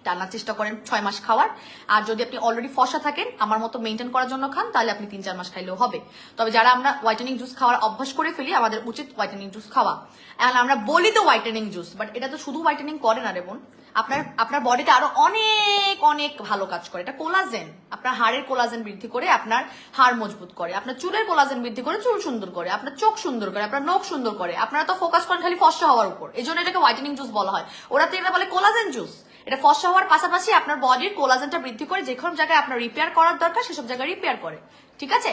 টানার চেষ্টা করেন 6 মাস খাওয়ার। আর যদি আপনি অলরেডি ফর্সা থাকেন, আমার মতো মেনটেন করার জন্য খান, তাহলে আপনি 3-4 মাস খাইলেও হবে। তবে যারা আমরা হোয়াইটেনিং জুস খাওয়ার অভ্যাস করে ফেলি, আমাদের উচিত হোয়াইটেনিং জুস খাওয়া। এখন আমরা বলি তো হোয়াইটেনিং জুস, বাট এটা তো শুধু হোয়াইটেনিং করে না রে বোন, আপনার আপনার বডিতে আরো অনেক অনেক ভালো কাজ করে। এটা কোলাজেন, আপনার হাড়ের কোলাজেন বৃদ্ধি করে আপনার হাড় মজবুত করে, আপনার চুলের কোলাজেন বৃদ্ধি করে চুল সুন্দর করে, আপনার চোখ সুন্দর করে, আপনার নখ সুন্দর করে। আপনারা তো ফোকাস করেন খালি ফর্সা হওয়ার উপর, এই জন্য এটাকে হোয়াইটেনিং জুস বলা হয়। ওরা তো এটা বলে কোলাজেন জুস। এটা ফর্সা হওয়ার পাশাপাশি আপনার বডির কোলাজেনটা বৃদ্ধি করে, যে কোনো জায়গায় আপনার রিপেয়ার করার দরকার সেসব জায়গায় রিপেয়ার করে। ঠিক আছে,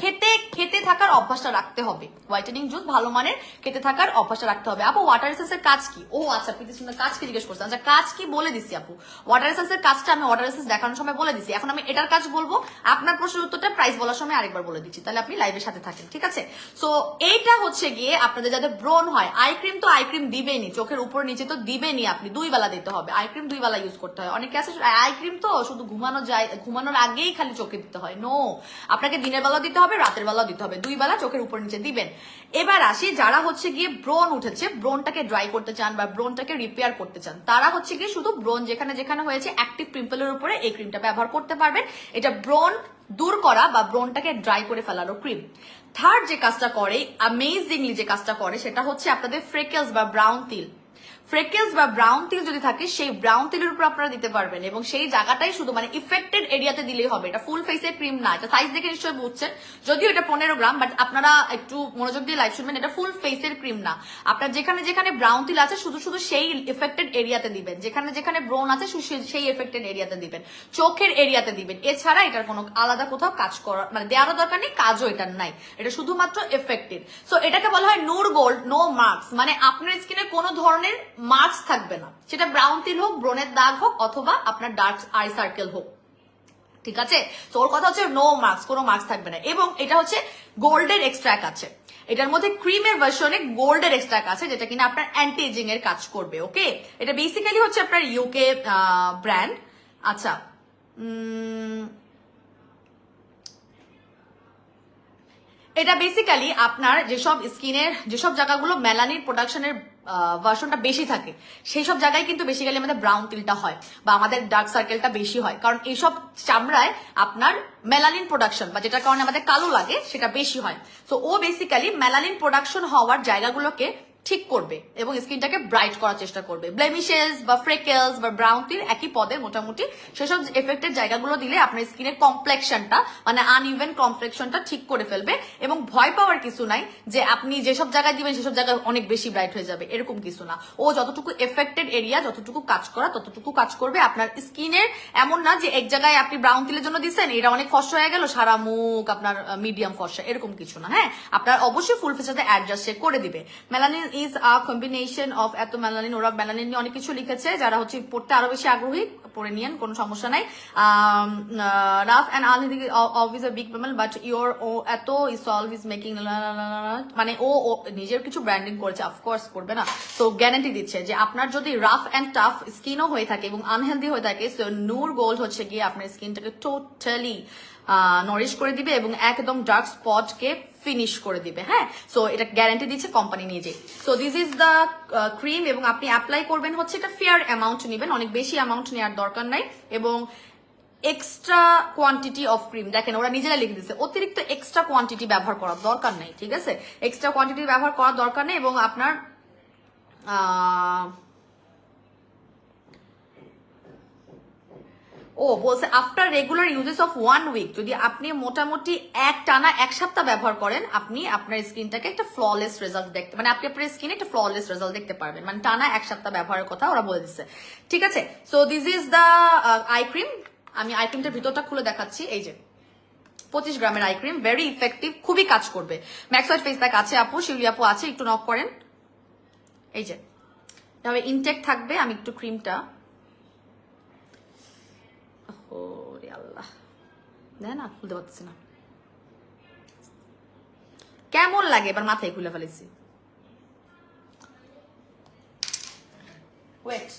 খেতে খেতে থাকার অভ্যাসটা রাখতে হবে। হোয়াইটেনিং জুস ভালো মানের খেতে থাকার অভ্যাসটা রাখতে হবে। আপু ওয়াটার এসেন্সের কাজ কি? ও আচ্ছা, প্রীতি সুন্দর কাজ কি জিজ্ঞেস করছেন। আচ্ছা কাজ কি বলে দিচ্ছি আপু। ওয়াটার এসেন্সের কাজটা আমি ওয়াটার এসেন্স দেখানোর সময় বলে দিচ্ছি। এখন আমি এটার কাজ বলবো, আপনার প্রশ্নের উত্তরটা প্রাইস বলার সময় আরেকবার বলে দিচ্ছি, তাহলে আপনি লাইভের সাথে থাকেন। ঠিক আছে, সো এইটা হচ্ছে গিয়ে আপনাদের যাদের ব্রণ হয়, আই ক্রিম তো আই ক্রিম দিবেনি, চোখের উপর নিচে তো দিবেনি, আপনি 2 বেলা দিতে হবে। আই ক্রিম 2 বেলা ইউজ করতে হয়। অনেকে আছে আই ক্রিম তো শুধু ঘুমানো যায়, ঘুমানোর আগেই খালি চোখে দিতে হয়। নো, আপনাকে দিনের বেলা দিতে হবে, রাতের বেলা দিতে হবে, 2 বেলা চোখের উপর নিচে দিবেন। এবার আসি যারা হচ্ছে গিয়ে ব্রণ উঠেছে, ব্রণটাকে ড্রাই করতে চান বা ব্রণটাকে রিপেয়ার করতে চান, তারা হচ্ছে গিয়ে শুধু ব্রণ যেখানে যেখানে হয়েছে অ্যাক্টিভ পিম্পলের উপরে এই ক্রিমটা ব্যবহার করতে পারবেন। এটা ব্রণ দূর করা বা ব্রণটাকে ড্রাই করে ফেলারও ক্রিম। থার্ড যে কাজটা করে, অ্যামেজিংলি যে কাজটা করে, সেটা হচ্ছে আপনাদের ফ্রেকেলস বা ব্রাউন তিল। ফ্রেকেলস বা ব্রাউন তিল যদি থাকে, সেই ব্রাউন তিলের উপর আপনারা দিতে পারবেন এবং সেই জায়গাটাই শুধু মানে ইফেক্টেড এরিয়াতে দিলেই হবে। এটা ফুল ফেসের ক্রিম না, এটা সাইজ দেখে নিশ্চয়ই বুঝছেন, যদিও এটা 15 গ্রাম, বাট আপনারা একটু মনোযোগ দিয়ে লাইভ শুনবেন। এটা ফুল ফেসের ক্রিম না, আপনার যেখানে যেখানে ব্রাউন তিল আছে শুধু শুধু সেই ইফেক্টেড এরিয়াতে দিবেন, যেখানে যেখানে ব্রোন আছে সেই ইফেক্টেড এরিয়াতে দিবেন, চোখের এরিয়াতে দিবেন। এছাড়া এটার কোনো আলাদা কোথাও কাজ করা মানে দেওয়ারও দরকার নেই, কাজও এটার নাই, এটা শুধুমাত্র এফেক্টেড। সো এটাকে বলা হয় নূর গোল্ড নো মার্কস, মানে আপনার স্কিনে কোনো ধরনের মার্কস থাকবে না, সেটা ব্রাউন তিল হোক, ব্রণের দাগ হোক, অথবা আপনার ডার্ক আই সার্কেল হোক। ঠিক আছে, তো ওর কথা হচ্ছে নো মার্কস, কোনো মার্কস থাকবে না। এবং এটা হচ্ছে গোল্ডের এক্সট্রাক্ট আছে এটার মধ্যে, ক্রিমের ভার্সনে গোল্ডের এক্সট্রাক্ট আছে, যেটা কিনা আপনার অ্যান্টি এজিং এর কাজ করবে। ওকে, এটা বেসিক্যালি হচ্ছে আপনার ইউকে ব্র্যান্ড। আচ্ছা, এটা বেসিক্যালি আপনার যেসব স্কিনের যেসব জায়গাগুলো মেলানিন প্রোডাকশনের ভার্সনটা বেশি থাকে, সেই সব জায়গায় কিন্তু বেসিক্যালি আমাদের ব্রাউন তিলটা হয় বা আমাদের ডার্ক সার্কেলটা বেশি হয়, কারণ এইসব চামড়ায় আপনার মেলানিন প্রোডাকশন বা যেটার কারণে আমাদের কালো লাগে সেটা বেশি হয়। তো ও বেসিক্যালি মেলানিন প্রোডাকশন হওয়ার জায়গাগুলোকে ঠিক করবে এবং স্কিনটাকে ব্রাইট করার চেষ্টা করবে। ব্লেমিশেস বা ফ্রেকেলস বা ব্রাউন তিল একই পদে মোটামুটি, সেসব এফেক্টেড জায়গাগুলো দিলে আপনার স্কিনের কমপ্লেকশনটা মানে আনইভেন কমপ্লেকশনটা ঠিক করে ফেলবে। এবং ভয় পাওয়ার কিছু নাই যে আপনি যেসব জায়গায় দিবেন সেসব জায়গায় অনেক বেশি ব্রাইট হয়ে যাবে, এরকম কিছু না। ও যতটুকু এফেক্টেড এরিয়া যতটুকু কাজ করা ততটুকু কাজ করবে আপনার স্কিনের। এমন না যে এক জায়গায় আপনি ব্রাউন তিলের জন্য দিচ্ছেন এটা অনেক ফর্সা হয়ে গেল, সারা মুখ আপনার মিডিয়াম ফর্সা, এরকম কিছু না। হ্যাঁ, আপনার অবশ্যই ফুল ফেসের সাথে অ্যাডজাস্ট করে দিবে। Melanin is a combination of, এত মেলানিন, ওরা মেলানিন নিয়ে অনেক কিছু লিখেছে, যারা হচ্ছে পড়তে আরো বেশি আগ্রহী পড়ে নিয়েন, কোনো সমস্যা নাই। Rough and unhealthy of is a big problem but your ও এত সলভ ইজ মেকিং, মানে ও নিজের কিছু ব্র্যান্ডিং করেছে, অফকোর্স করবে না। তো গ্যারান্টি দিচ্ছে যে আপনার যদি রাফ অ্যান্ড টাফ স্কিনও হয়ে থাকে এবং আনহেলদি হয়ে থাকে, সো নূর গোল্ড হচ্ছে গিয়ে আপনার স্কিনটাকে টোটালি নরিশ করে দিবে এবং একদম ডার্ক স্পটকে ফিনিশ করে দিবে। হ্যাঁ, সো এটা গ্যারান্টি দিচ্ছে কোম্পানি নিজে। So this is the cream এবং আপনি অ্যাপ্লাই করবেন হচ্ছে এটা ফেয়ার অ্যামাউন্ট নেবেন, অনেক বেশি অ্যামাউন্ট নেওয়ার দরকার নাই। এবং এক্সট্রা কোয়ান্টিটি অফ ক্রিম, দেখেন ওরা নিজেরা লিখে দিচ্ছে অতিরিক্ত এক্সট্রা কোয়ান্টিটি ব্যবহার করার দরকার নেই। ঠিক আছে, এক্সট্রা কোয়ান্টিটি ব্যবহার করার দরকার নেই। এবং আপনার ও বলছে after regular uses of 1 week, যদি আপনি মোটামুটি এক সপ্তাহ ব্যবহার করেন, আপনি আপনার স্কিনটাকে একটা ফ্ললেস রেজাল্ট দেখতে, মানে আপনি আপনার স্কিনে একটা ফ্ললেস রেজাল্ট দেখতে পারবেন, মানে টানা 1 সপ্তাহ ব্যবহারের কথা ওরা বলে দিচ্ছে। ঠিক আছে, so this is the eye cream. আমি আই ক্রিমটার ভিতরটা খুলে দেখাচ্ছি। এই যে 25 গ্রামের আই ক্রিম, ভেরি ইফেক্টিভ, খুবই কাজ করবে। ম্যাক্সওয়াইট ফেস প্যাক আছে আপু, শিউলি আপু আছে, একটু নক করেন। এই যে তবে ইনটেক থাকবে। আমি একটু ক্রিমটা, ওরে আল্লাহ, দেখ না খুলতে পারতেছি না, কেমন লাগে এবার মাথায় খুলে ফেলেছি। ওয়েট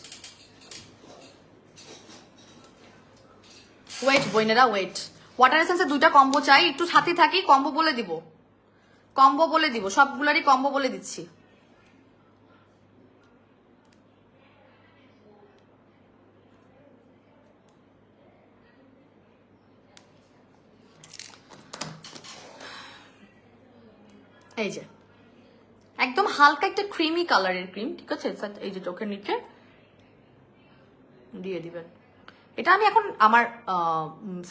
ওয়েট বইনেরা ওয়েট, ওয়াটার এসেন্সের 2টা কম্বো চাই, একটু সাথে থাকি, কম্বো বলে দিব, কম্বো বলে দিব, সবগুলারই কম্বো বলে দিচ্ছি। এই যে একদম হালকা একটা ক্রিমি কালারের ক্রিম, ঠিক আছে, এই যে চোখের নিচে দিয়ে দিবেন। এটা আমি এখন আমার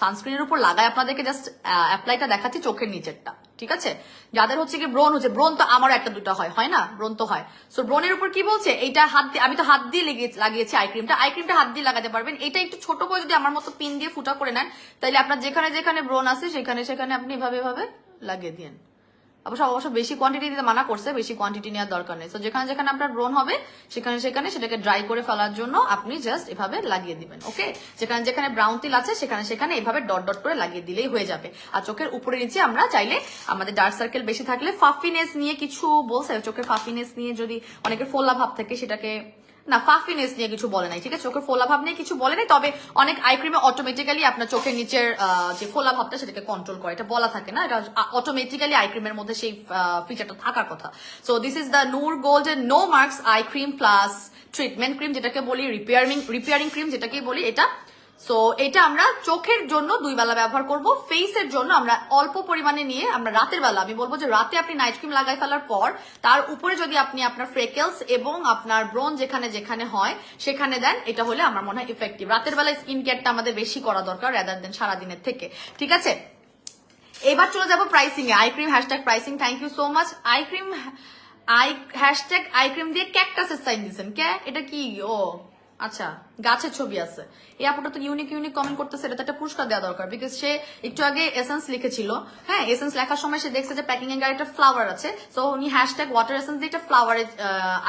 সানস্ক্রিনের উপর লাগাই, আপনাদেরকে জাস্ট অ্যাপ্লাইটা দেখাচ্ছি চোখের নিচেরটা, ঠিক আছে? যাদের হচ্ছে কি ব্রণ হচ্ছে, ব্রণ তো আমারও একটা দুটো হয় না, ব্রণ তো হয়। সো ব্রণের উপর কি বলছে, এইটা হাত দিয়ে, আমি তো হাত দিয়ে লাগিয়েছি আই ক্রিমটা হাত দিয়ে লাগাতে পারবেন। এটা একটু ছোট করে যদি আমার মতো পিন দিয়ে ফুটা করে নেন, তাহলে আপনার যেখানে যেখানে ব্রণ আছে সেখানে আপনি এভাবে লাগিয়ে দিন। অবশ্য বেশি কোয়ান্টিটি দিতে মানা করছে, বেশি কোয়ান্টিটি নেওয়ার দরকার নেই। তো যেখানে যেখানে আপনার ব্রণ হবে সেখানে সেটাকে ড্রাই করে ফেলার জন্য আপনি জাস্ট এভাবে লাগিয়ে দিবেন। ওকে, যেখানে যেখানে ব্রাউন তিল আছে সেখানে এভাবে ডট ডট করে লাগিয়ে দিলেই হয়ে যাবে। আর চোখের উপরে নিচে আমরা চাইলে আমাদের ডার্ক সার্কেল বেশি থাকলে, ফাফিনেস নিয়ে কিছু বলছে, চোখের ফাফিনেস নিয়ে যদি অনেকের ফোলা ভাব থাকে সেটাকে, না ফাফিনেস নিয়ে কিছু বলে নাই, ঠিক আছে? চোখের ফোলা ভাব নিয়ে কিছু বলে নাই, তবে অনেক আই ক্রিমে অটোমেটিক্যালি আপনার চোখের নিচের যে ফোলা ভাবটা সেটাকে কন্ট্রোল করে, এটা বলা থাকে না, এটা অটোমেটিক্যালি আই ক্রিমের মধ্যে সেই ফিচারটা থাকার কথা। So this is the Noor golden no marks eye cream plus treatment cream, যেটাকে বলি রিপেয়ারিং ক্রিম যেটাকে বলি এটা। সো এটা আমরা চোখের জন্য 2 বেলা ব্যবহার করব, ফেসের জন্য আমরা অল্প পরিমাণে নিয়ে আমরা রাতের বেলা, আমি বলবো যে রাতে আপনি নাইট ক্রিম লাগাই ফেলার পর তার উপরে যদি আপনি আপনার ফ্রেকেলস এবং আপনার ব্রণ যেখানে যেখানে হয় সেখানে দেন, এটা হলে আমার মনে হয় ইফেক্টিভ। রাতের বেলা স্কিন কেয়ারটা আমাদের বেশি করা দরকার রাদার দেন সারাদিনের থেকে, ঠিক আছে? এবার চলে যাবো প্রাইসিং এ। Eye cream hashtag pricing, thank you so much. Hashtag eye cream দিয়ে ক্যাকটাসের সাইন দিচ্ছেন কে? এটা কি? ও আচ্ছা, গাছের ছবি আছে। এই আপুটা তো ইউনিক কমেন্ট করতেছে, এটা তো একটা পুরস্কার দেওয়া দরকার, বিকজ সে একটু আগে এসেন্স লিখেছিল। হ্যাঁ, এসেন্স লেখার সময় সে দেখছে যে প্যাকিং এর গায়ে একটা ফ্লাওয়ার আছে, সো উনি হ্যাশট্যাগ ওয়াটার এসেন্স দিয়ে একটা ফ্লাওয়ারের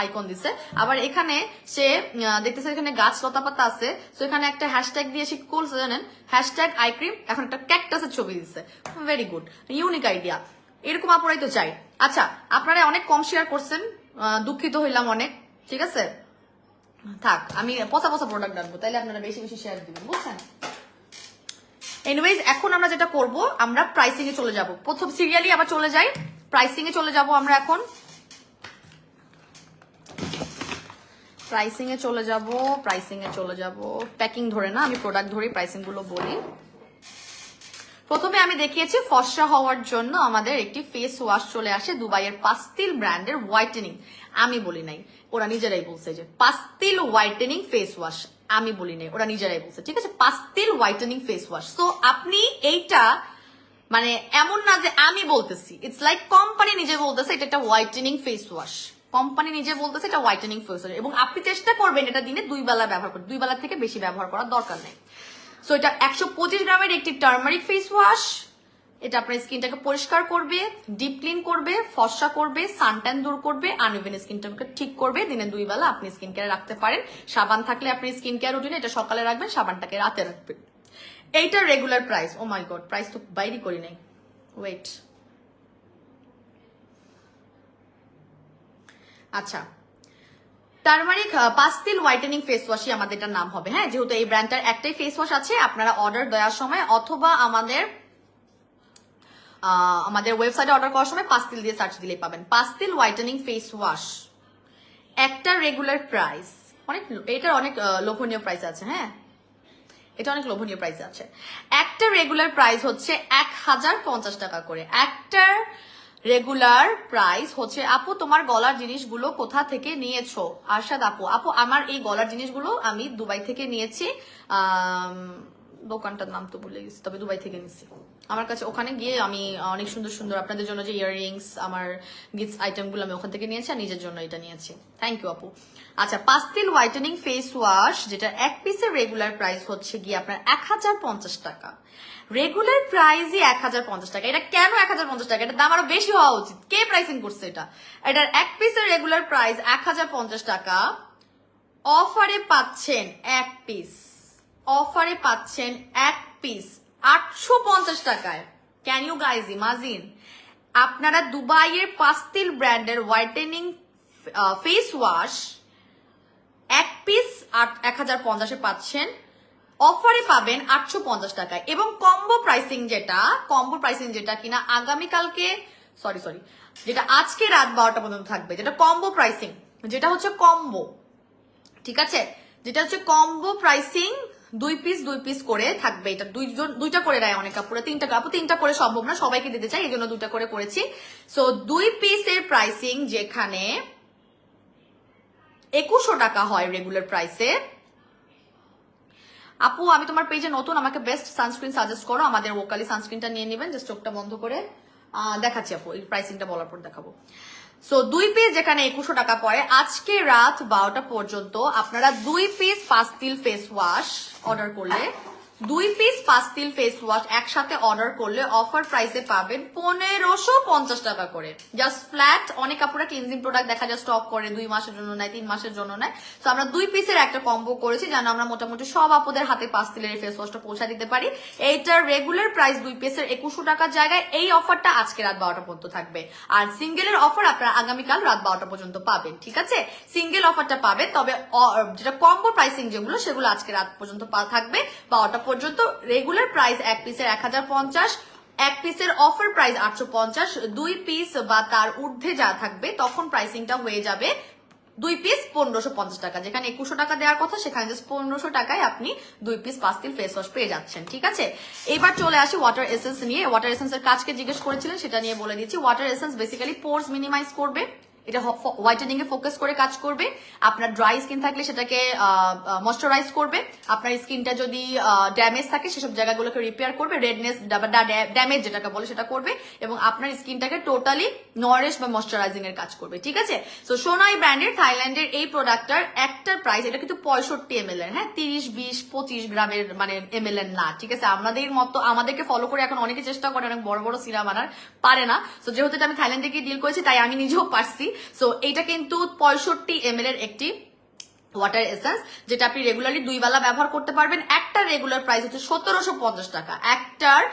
আইকন দিছে। আবার এখানে সে দেখতেছে এখানে গাছ লতা পাতা আছে, সো এখানে একটা হ্যাশট্যাগ দিয়ে সে করছে জানেন, হ্যাশট্যাগ আই ক্রিম, এখন একটা ক্যাকটাসের ছবি দিচ্ছে। ভেরি গুড, ইউনিক আইডিয়া, এরকম আপুরাই তো চাই। আচ্ছা, আপনারা অনেক কম শেয়ার করছেন, দুঃখিত হইলাম অনেক, ঠিক আছে? থাক, আমি পচা প্রোডাক্ট রাখবো, তাইলে আপনারা বেশি বেশি শেয়ার দিবেন, বুঝছেন? এনিওয়েজ, এখন আমরা যেটা করব, আমরা প্রাইসিং এ চলে যাব। প্রথম সিরিয়ালি আবার চলে যাই, প্রাইসিং এ চলে যাব আমরা এখন। প্রাইসিং এ চলে যাব, প্যাকিং ধরে না, আমি প্রোডাক্ট ধরে প্রাইসিং গুলো বলি। প্রথমে আমি দেখিয়েছি ফর্সা হওয়ার জন্য আমাদের একটি ফেস ওয়াশ চলে আসে, দুবাইয়ের পাস্তিল ব্র্যান্ডের হোয়াইটেনিং। আমি বলি নাই, ওরা নিজেরাই বলছে যে পাস্তিল হোয়াইটেনিং ফেস ওয়াশ, আমি বলি নাই, ওরা নিজেরাই বলছে, ঠিক আছে? পাস্তিল হোয়াইটেনিং ফেস ওয়াশ। সো আপনি এইটা মানে এমন না যে আমি বলতেছি, ইটস লাইক কোম্পানি নিজে বলতেছে এটা একটা হোয়াইটেনিং ফেস ওয়াশ, কোম্পানি নিজে বলতেছে এটা হোয়াইটেনিং ফেস ওয়াশ, এবং আপনি চেষ্টা করবেন এটা দিনে 2 বেলা ব্যবহার করতে, 2 বেলা থেকে বেশি ব্যবহার করার দরকার নেই। সো এটা 125 গ্রামের একটি টার্মারিক ফেস ওয়াশ, এটা আপনার স্কিনটাকে পরিষ্কার করবে, ডিপ ক্লিন করবে, ফর্সা করবে, সানট্যান দূর করবে, আনইভেন স্কিনটাকে ঠিক করবে। দিনে 2 বেলা আপনি স্কিন কেয়ার রাখতে পারেন। সাবান থাকলে আপনি স্কিন কেয়ার রুটিনে এটা সকালে রাখবেন, সাবানটাকে রাতে রাখবেন। এইটার regular price, O my god, price তো বাইরে করি নাই, ওয়েট, আচ্ছা, টারমারিক পাস্তিল হোয়াইটেনিং ফেস ওয়াশই আমাদের এটার নাম হবে। হ্যাঁ, যেহেতু এই ব্র্যান্ডটার একটাই ফেস ওয়াশ আছে, আপনারা অর্ডার দেওয়ার সময় অথবা আমাদের ওয়েবসাইটে অর্ডার করার সময় পাস্তিল দিয়ে সার্চ দিলেই পাবেন। পাস্তিল হোয়াইটেনিং ফেস ওয়াশ একটা রেগুলার প্রাইস এটার অনেক লোভনীয় প্রাইস আছে। হ্যাঁ, এটা অনেক লোভনীয় প্রাইস আছে। একটা রেগুলার প্রাইস হচ্ছে 1050 টাকা করে। একটা রেগুলার প্রাইস হচ্ছে, আপু তোমার গলার জিনিসগুলো কোথা থেকে নিয়েছো? আরশাদ আপু, আমার এই গলার জিনিসগুলো আমি দুবাই থেকে নিয়েছি, দোকানটার নাম তো ভুলে গেছি, তবে দুবাই থেকে নিয়েছি। আমার কাছে ওখানে গিয়ে আমি অনেক সুন্দর সুন্দর আপনাদের জন্য যে ইয়াররিংস, আমার গিফটস আইটেমগুলো আমি ওখান থেকে নিয়েছি, আর নিজের জন্য এটা নিয়েছি। থ্যাংক ইউ আপু। আচ্ছা, পাস্তিল হোয়াইটেনিং ফেস ওয়াশ, যেটা এক পিসের রেগুলার প্রাইস হচ্ছে গিয়ে আপনার 1050 টাকা। রেগুলার প্রাইসই 1050 টাকা। এটা কেন 1050 টাকা? এটার দাম আরো বেশি হওয়া উচিত। কে প্রাইসিং করছে এটা? এটার এক পিসের রেগুলার প্রাইস 1050 টাকা। অফারে পাচ্ছেন এক পিস, অফারে পাচ্ছেন এক পিস 850 টাকায়। Can you guys imagine? আপনারা দুবাইয়ের পাস্তিল ব্র্যান্ডের হোয়াইটেনিং ফেস ওয়াশ এক পিস 1050 পাচ্ছেন, অফারে পাবেন 850 টাকায়। এবং কম্বো প্রাইসিং যেটা কিনা আগামীকালকে সরি যেটা আজকে রাত 12টা পর্যন্ত থাকবে, যেটা কম্বো প্রাইসিং, যেটা হচ্ছে কম্বো, ঠিক আছে? যেটা হচ্ছে কম্বো প্রাইসিং, 2 পিস করে থাকবে। এটা দুইটা করে নেয় অনেক কাপড়ে, 3টা করে সম্ভব না সবাইকে দিতে চাই, এই জন্য 2টা করে করেছি। সো 2 পিসের প্রাইসিং যেখানে 2100 টাকা হয় রেগুলার প্রাইসে, আপু আমি তোমার পেজে নতুন, আমাকে বেস্ট সানস্ক্রিন সাজেস্ট করো। আমাদের ওকালি সানস্ক্রিনটা নিয়ে নেবেন, জাস্ট চোখটা বন্ধ করে দেখাচ্ছি আপু, এই প্রাইসিংটা বলার পর দেখাবো। সো 2 পিস যেখানে 2100 টাকা পড়ে, আজকে রাত 12টা পর্যন্ত আপনারা 2 পিস পাস্তিল ফেস ওয়াশ অর্ডার করলে, 2 পিস পাস্তিল ফেস ওয়াশ একসাথে অর্ডার করলে অফার প্রাইসে পাবেন 1550 টাকা করে, জাস্ট ফ্ল্যাট। অনেক আপুরা ক্লিনজিং প্রোডাক্ট দেখা যায় স্টক করে 2 মাসের জন্য নেয়, 3 মাসের জন্য নেয়। তো আমরা 2 পিসের একটা কম্বো করেছি যেন আমরা মোটামুটি সব আপুদের হাতে পাস্তিলের ফেস ওয়াশটা পৌঁছা দিতে পারি। এইটার রেগুলার প্রাইস 2 পিসের 2100 টাকার জায়গায় এই অফারটা আজকে রাত 12টা পর্যন্ত থাকবে। আর সিঙ্গেলের অফার আপনারা আগামীকাল রাত 12টা পর্যন্ত পাবেন, ঠিক আছে? সিঙ্গেল অফারটা পাবেন, তবে যেটা কম্বো প্রাইসিং যেগুলো সেগুলো আজকে রাত পর্যন্ত থাকবে 12টা পর্যন্ত। রেগুলার প্রাইস এক পিসের 1050, এক পিসের অফার প্রাইস 850, 2 পিস বা তার ঊর্ধ্বে যা থাকবে তখন প্রাইসিংটা হয়ে যাবে 2 পিস 1550 টাকা। যেখানে 2100 টাকা দেওয়ার কথা সেখানে জাস্ট 1500 টাকায় আপনি 2 পিস পাস্তিল ফেস ওয়াশ পেয়ে যাচ্ছেন, ঠিক আছে? এবার চলে আসি ওয়াটার এসেন্স নিয়ে। ওয়াটার এসেন্সের কাজকে জিজ্ঞেস করেছিলেন, সেটা নিয়ে বলে দিচ্ছি। ওয়াটার এসেন্স বেসিক্যালি পোরস মিনিমাইজ করবে, এটা হোয়াইটেনিং এ ফোকাস করে কাজ করবে। আপনার ড্রাই স্কিন থাকলে সেটাকে ময়শ্চারাইজ করবে। আপনার স্কিনটা যদি ড্যামেজ থাকে সেসব জায়গাগুলোকে রিপেয়ার করবে, রেডনেস ড্যামেজ যেটাকে বলে সেটা করবে, এবং আপনার স্কিনটাকে টোটালি নরিশ বা ময়শ্চারাইজিং এর কাজ করবে, ঠিক আছে? সো সোনাই ব্র্যান্ডের থাইল্যান্ডের এই প্রোডাক্টটার একটার প্রাইস, এটা কিন্তু 65 ml এর, হ্যাঁ, 30, 20, 25 গ্রামের মানে ml এর না, ঠিক আছে? আমাদেরকে ফলো করে এখন অনেকে চেষ্টা করে অনেক বড় বড় সিরাম আনার, পারে না। সো যেহেতু এটা আমি থাইল্যান্ডে গিয়ে ডিল করেছি তাই আমি নিজেও পারছি। সো এটা কিন্তু 65 ml এর একটি ওয়াটার এসেন্স, যেটা আপনি রেগুলারলি 2 বেলা ব্যবহার করতে পারবেন। একটা রেগুলার প্রাইস হচ্ছে 1750 টাকা, একটার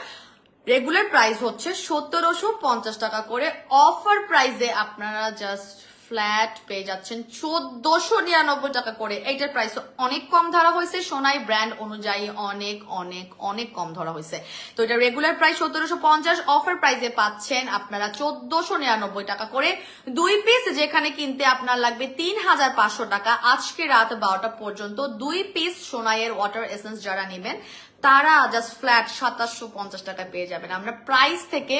রেগুলার প্রাইস হচ্ছে 1750 টাকা করে। অফার প্রাইসে আপনারা জাস্ট ফ্ল্যাট পেয়ে যাচ্ছেন 1499 টাকা করে। এইটার প্রাইস অনেক কম ধরা হয়েছে, সোনাই ব্র্যান্ড অনুযায়ী অনেক অনেক অনেক কম ধরা হয়েছে। তো এটা রেগুলার প্রাইস 1750, অফার প্রাইসে পাচ্ছেন আপনারা 1499 টাকা করে 2 পিস, যেখানে কিনতে আপনার লাগবে 3500 টাকা। আজকে রাত 12টা পর্যন্ত 2 পিস সোনাইয়ের ওয়াটার এসেন্স যারা নেবেন তারা জাস্ট ফ্ল্যাট 2750 টাকা পেয়ে যাবেন। আমরা প্রাইস থেকে,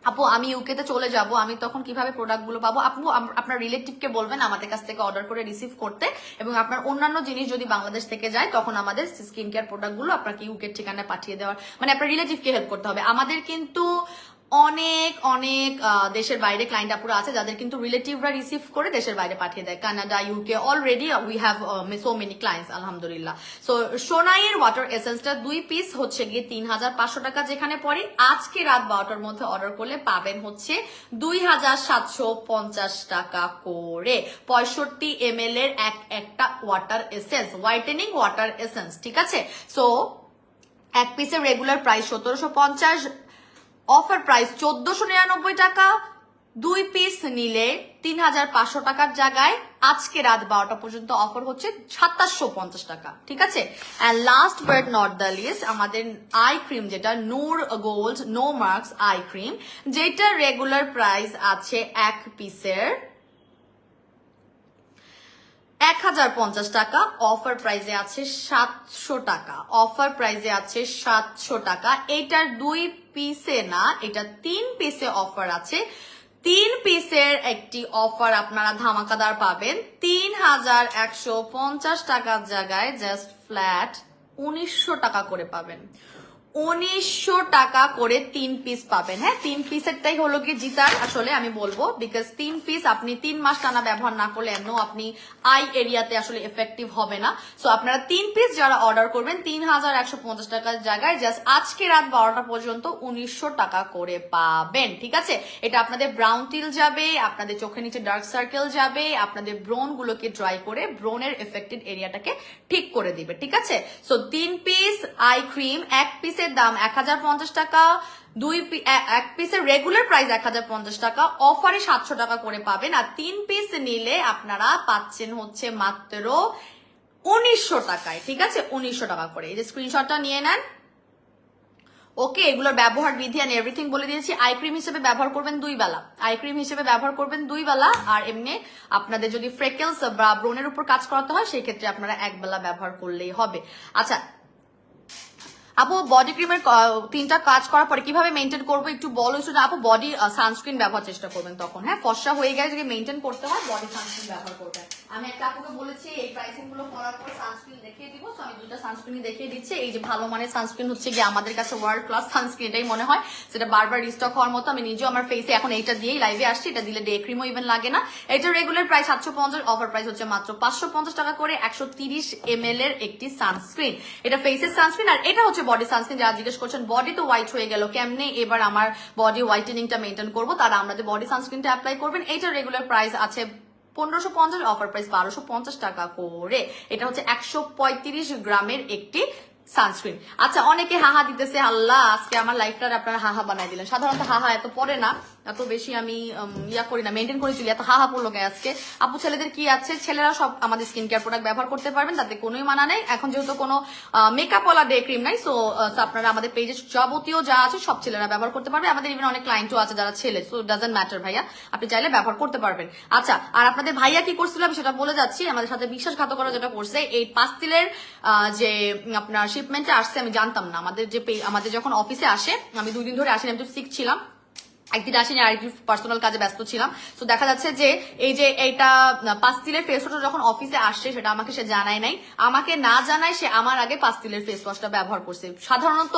আপু আমি ইউকে তে চলে যাব, আমি তখন কিভাবে প্রোডাক্ট গুলো পাবো? আপু আপনার রিলেটিভকে বলবেন আমাদের কাছ থেকে অর্ডার করে রিসিভ করতে, এবং আপনার অন্যান্য জিনিস যদি বাংলাদেশ থেকে যায় তখন আমাদের স্কিন কেয়ার প্রোডাক্ট গুলো আপনাকে ইউকের ঠিকানায় পাঠিয়ে দেওয়ার, মানে আপনার রিলেটিভকে হেল্প করতে হবে। আমাদের কিন্তু অনেক অনেক দেশের বাইরে ক্লায়েন্ট আপুরা আছে যাদের কিন্তু রিলেটিভরা রিসিভ করে দেশের বাইরে পাঠিয়ে দেয়, Canada, UK, already we have so many clients, আলহামদুলিল্লাহ। সো সোনাইয়ের ওয়াটার এসেন্সটা 2 পিস হচ্ছে গিয়ে 3500 টাকা যেখানে পড়ে, আজকে রাত 12টার মধ্যে অর্ডার করলে পাবেন হচ্ছে 2750 টাকা করে। 65 ml এর একটা water essence, whitening water essence, ঠিক আছে? সো এক পিসের রেগুলার প্রাইস 1750, অফার প্রাইস 1499 টাকা। 2 পিস নিলে 3500 টাকার জায়গায় আজকে রাত 12টা পর্যন্ত অফার হচ্ছে 2750 টাকা, ঠিক আছে? And last but not the least, আমাদের আই ক্রিম যেটা Noor gold no marks eye cream, যেটা রেগুলার প্রাইস আছে এক পিসের 1050 টাকা, অফার প্রাইসে আছে 700 টাকা, অফার প্রাইসে আছে 700 টাকা। এটার 2 পিসে না, এটা 3 পিসে অফার আছে। 3 পিসের একটি অফার আপনারা ধামাকাদার পাবেন 3150 টাকার জায়গায় জাস্ট ফ্ল্যাট 1900 টাকা করে পাবেন। 1900 টাকা করে 3 পিস পাবেন। হ্যাঁ, 3 পিসেরটাই হলো কি জিতার আসলে আমি বলবো, বিকজ 3 পিস আপনি 3 মাস টানা ব্যবহার না করলে এমন আপনি আই এরিয়াতে আসলে এফেক্টিভ হবে না। সো আপনারা 3 পিস যারা অর্ডার করবেন 3150 টাকার জায়গায় জাস্ট আজকে রাত 12টা পর্যন্ত 1900 টাকা করে পাবেন, ঠিক আছে? এটা আপনাদের ব্রাউন টিল যাবে, আপনাদের চোখের নিচে ডার্ক সার্কেল যাবে, আপনাদের ব্রোন গুলোকে ড্রাই করে ব্রোনের এফেক্টেড এরিয়াটাকে ঠিক করে দিবে, ঠিক আছে? সো 3 পিস আই ক্রিম, এক পিসের দাম 1050 টাকা, এক পিসের রেগুলার প্রাইস 1050 টাকা, অফারে 700 টাকা করে পাবেন। আর 3 পিস নিলে আপনারা পাচ্ছেন হচ্ছে মাত্র 1900 টাকায়, ঠিক আছে? 1900 টাকা করে। এই যে স্ক্রিনশটটা নিয়ে নেন। ওকে, এগুলোর ব্যবহার বিধি এন্ড এভরিথিং বলে দিয়েছি। আই ক্রিম হিসেবে ব্যবহার করবেন 2 বেলা, আই ক্রিম হিসেবে ব্যবহার করবেন 2 বেলা। আর এমনি আপনাদের যদি ফ্রেকেলস বা ব্রোনের উপর কাজ করাতে হয় সেই ক্ষেত্রে আপনারা 1 বেলা ব্যবহার করলেই হবে। আচ্ছা আপু, বডি ক্রিমের 3টা কাজ করার পরে কিভাবে মেনটেন করবো একটু বলো। আপু বডি সানস্ক্রিন ব্যবহার চেষ্টা করবেন তখন, হ্যাঁ, ফর্সা হয়ে গেলে যদি মেনটেন করতে হয় বডি সানস্ক্রিন ব্যবহার করবেন। আমি একটা আপুকে বলেছি এই প্রাইসিং গুলো করার পর সানস্ক্রিন দেখিয়ে দিব, তো আমি দুটো সানস্ক্রিন দেখিয়ে দিচ্ছি। এই যে ভালো মানের সানস্ক্রিন হচ্ছে গিয়ে আমাদের কাছে ওয়ার্ল্ড ক্লাস সানস্ক্রিন, এটাই মনে হয় সেটা বারবার রিস্টক হওয়ার মতো। আমি নিজেও আমার ফেসে এখন এইটা দিয়েই লাইভে আসছি, এটা দিলে ডে ক্রিমও ইভেন লাগে না। এটা রেগুলার প্রাইস 750, অফার প্রাইস হচ্ছে মাত্র 550 টাকা করে। 130 ml এর একটি সানস্ক্রিন, এটা ফেসের সানস্ক্রিন। আর এটা হচ্ছে বডি সানস্ক্রিন। যারা জিজ্ঞেস করছেন বডি তো হোয়াইট হয়ে গেল কেমনে, এবার আমার বডি হোয়াইটেনিংটা মেনটেন করবো, তারা আমাদের বডি সানস্ক্রিনটা অ্যাপ্লাই করবেন। এটা রেগুলার প্রাইস আছে 1550, অফার প্রাইস 1250 টাকা করে। এটা হচ্ছে 135 গ্রামের একটি সানস্ক্রিন। আচ্ছা, অনেকে হাহা দিতেছে, আল্লাহ আজকে আমার লাইফটার আপনারা হাহা বানাই দিলেন। সাধারণত হাহা এত পরে না, এত বেশি আমি ইয়া করি না, মেনটেন করে চলি, এত হাহা পড়লো গে আজকে। আপু ছেলেদের কি আছে? ছেলেরা সব আমাদের স্কিন কেয়ার প্রোডাক্ট ব্যবহার করতে পারবেন, তাতে কোনোই মানা নেই। এখন যেহেতু কোনো মেকআপ ওয়ালা ডে ক্রিম নাই, সো আপনারা আমাদের পেজে যাবতীয় যা আছে সব ছেলেরা ব্যবহার করতে পারবে। আমাদের ইভেন অনেক ক্লায়েন্টও আছে যারা ছেলে, সো ডাজন্ট ম্যাটার ভাইয়া, আপনি চাইলে ব্যবহার করতে পারবেন। আচ্ছা, আর আপনাদের ভাইয়া কি করছিল আমি সেটা বলে যাচ্ছি। আমাদের সাথে বিশ্বাসঘাতকতা যেটা করছে, এই পাস্তিলের যে আপনার শিপমেন্টে আসছে আমি জানতাম না। আমাদের যখন অফিসে আসে, আমি 2 দিন ধরে আসিনি, আমি তো সিক ছিলাম, একদিন আসিনি, আরেকদিন পার্সোনাল কাজে ব্যস্ত ছিলাম। তো দেখা যাচ্ছে যে এই যে এইটা পাস্তিলের ফেস ওয়াশটা যখন অফিসে আসছে সেটা আমাকে সে জানায় নাই, আমাকে না জানায় সে আমার আগে পাস্তিলের ফেস ওয়াশটা ব্যবহার করছে। সাধারণত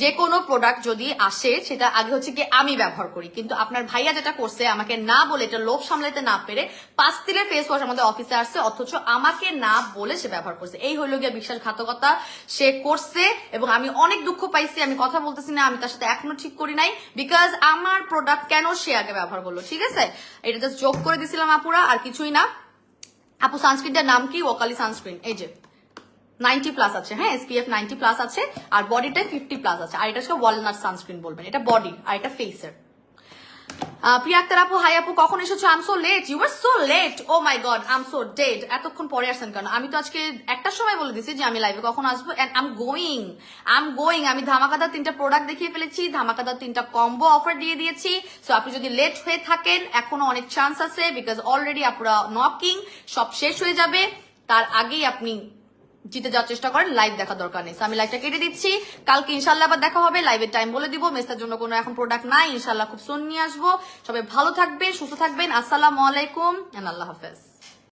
যে কোনো প্রোডাক্ট যদি আসে সেটা আগে হচ্ছে কি আমি ব্যবহার করি, কিন্তু আপনার ভাইয়া যেটা করছে আমাকে না বলে, এটা লোভ সামলাতে না পেরে পাস্তিলের ফেস ওয়াশ আমাদের অফিসে আসছে, অথচ আমাকে না বলে সে ব্যবহার করছে। এই হইল গিয়ে বিশ্বাসঘাতকতা সে করছে, এবং আমি অনেক দুঃখ পাইছি। আমি কথা বলতেছি না, আমি তার সাথে এখনো ঠিক করি নাই, বিকজ আমার প্রোডাক্ট কেন সে আগে ব্যবহার করলো। ঠিক আছে, এটা জাস্ট জোক করে দিছিলাম আপুরা, আর কিছুই না। আপু সানস্ক্রিনটার নাম কি? ওকালি সানস্ক্রিন। এই যে 90+ আছে, হ্যাঁ SPF 90+ আছে, আর বডিটা 50+ আছে। আর এটা হচ্ছে ওয়ালনাট সানস্ক্রিন বলবেন, এটা বডি আর এটা ফেসের। প্রিয়া আক্তার আপু, হাই আপু, কখন এসেছো? I am so late, you are so late, oh my God, I am so dead. এতক্ষণ পরে আসছেন কেন? আমি তো আজকে একটার সময় বলে দিছি যে আমি লাইভে কখন আসবো, এন্ড আই এম গোয়িং। আমি ধামাকাদার 3টা প্রোডাক্ট দেখিয়ে ফেলেছি, ধামাকাদার 3টা কম্বো অফার দিয়ে দিয়েছি। সো আপনি যদি লেট হয়ে থাকেন এখনো অনেক চান্স আছে, বিকজ অলরেডি আপনারা নকিং, সব শেষ হয়ে যাবে, তার আগেই আপনি জিতে যাওয়ার চেষ্টা করেন। লাইভ দেখার দরকার নেই, আমি লাইভটা কেটে দিচ্ছি। কালকে ইনশাল্লাহ আবার দেখা হবে, লাইভের টাইম বলে দিব। মেসের জন্য কোনো এখন প্রোডাক্ট নাই, ইনশাল্লাহ খুব সুন নিয়ে আসবো। সবাই ভালো থাকবেন, সুস্থ থাকবেন। আসসালামু আলাইকুম এন্ড আল্লাহ হাফেজ।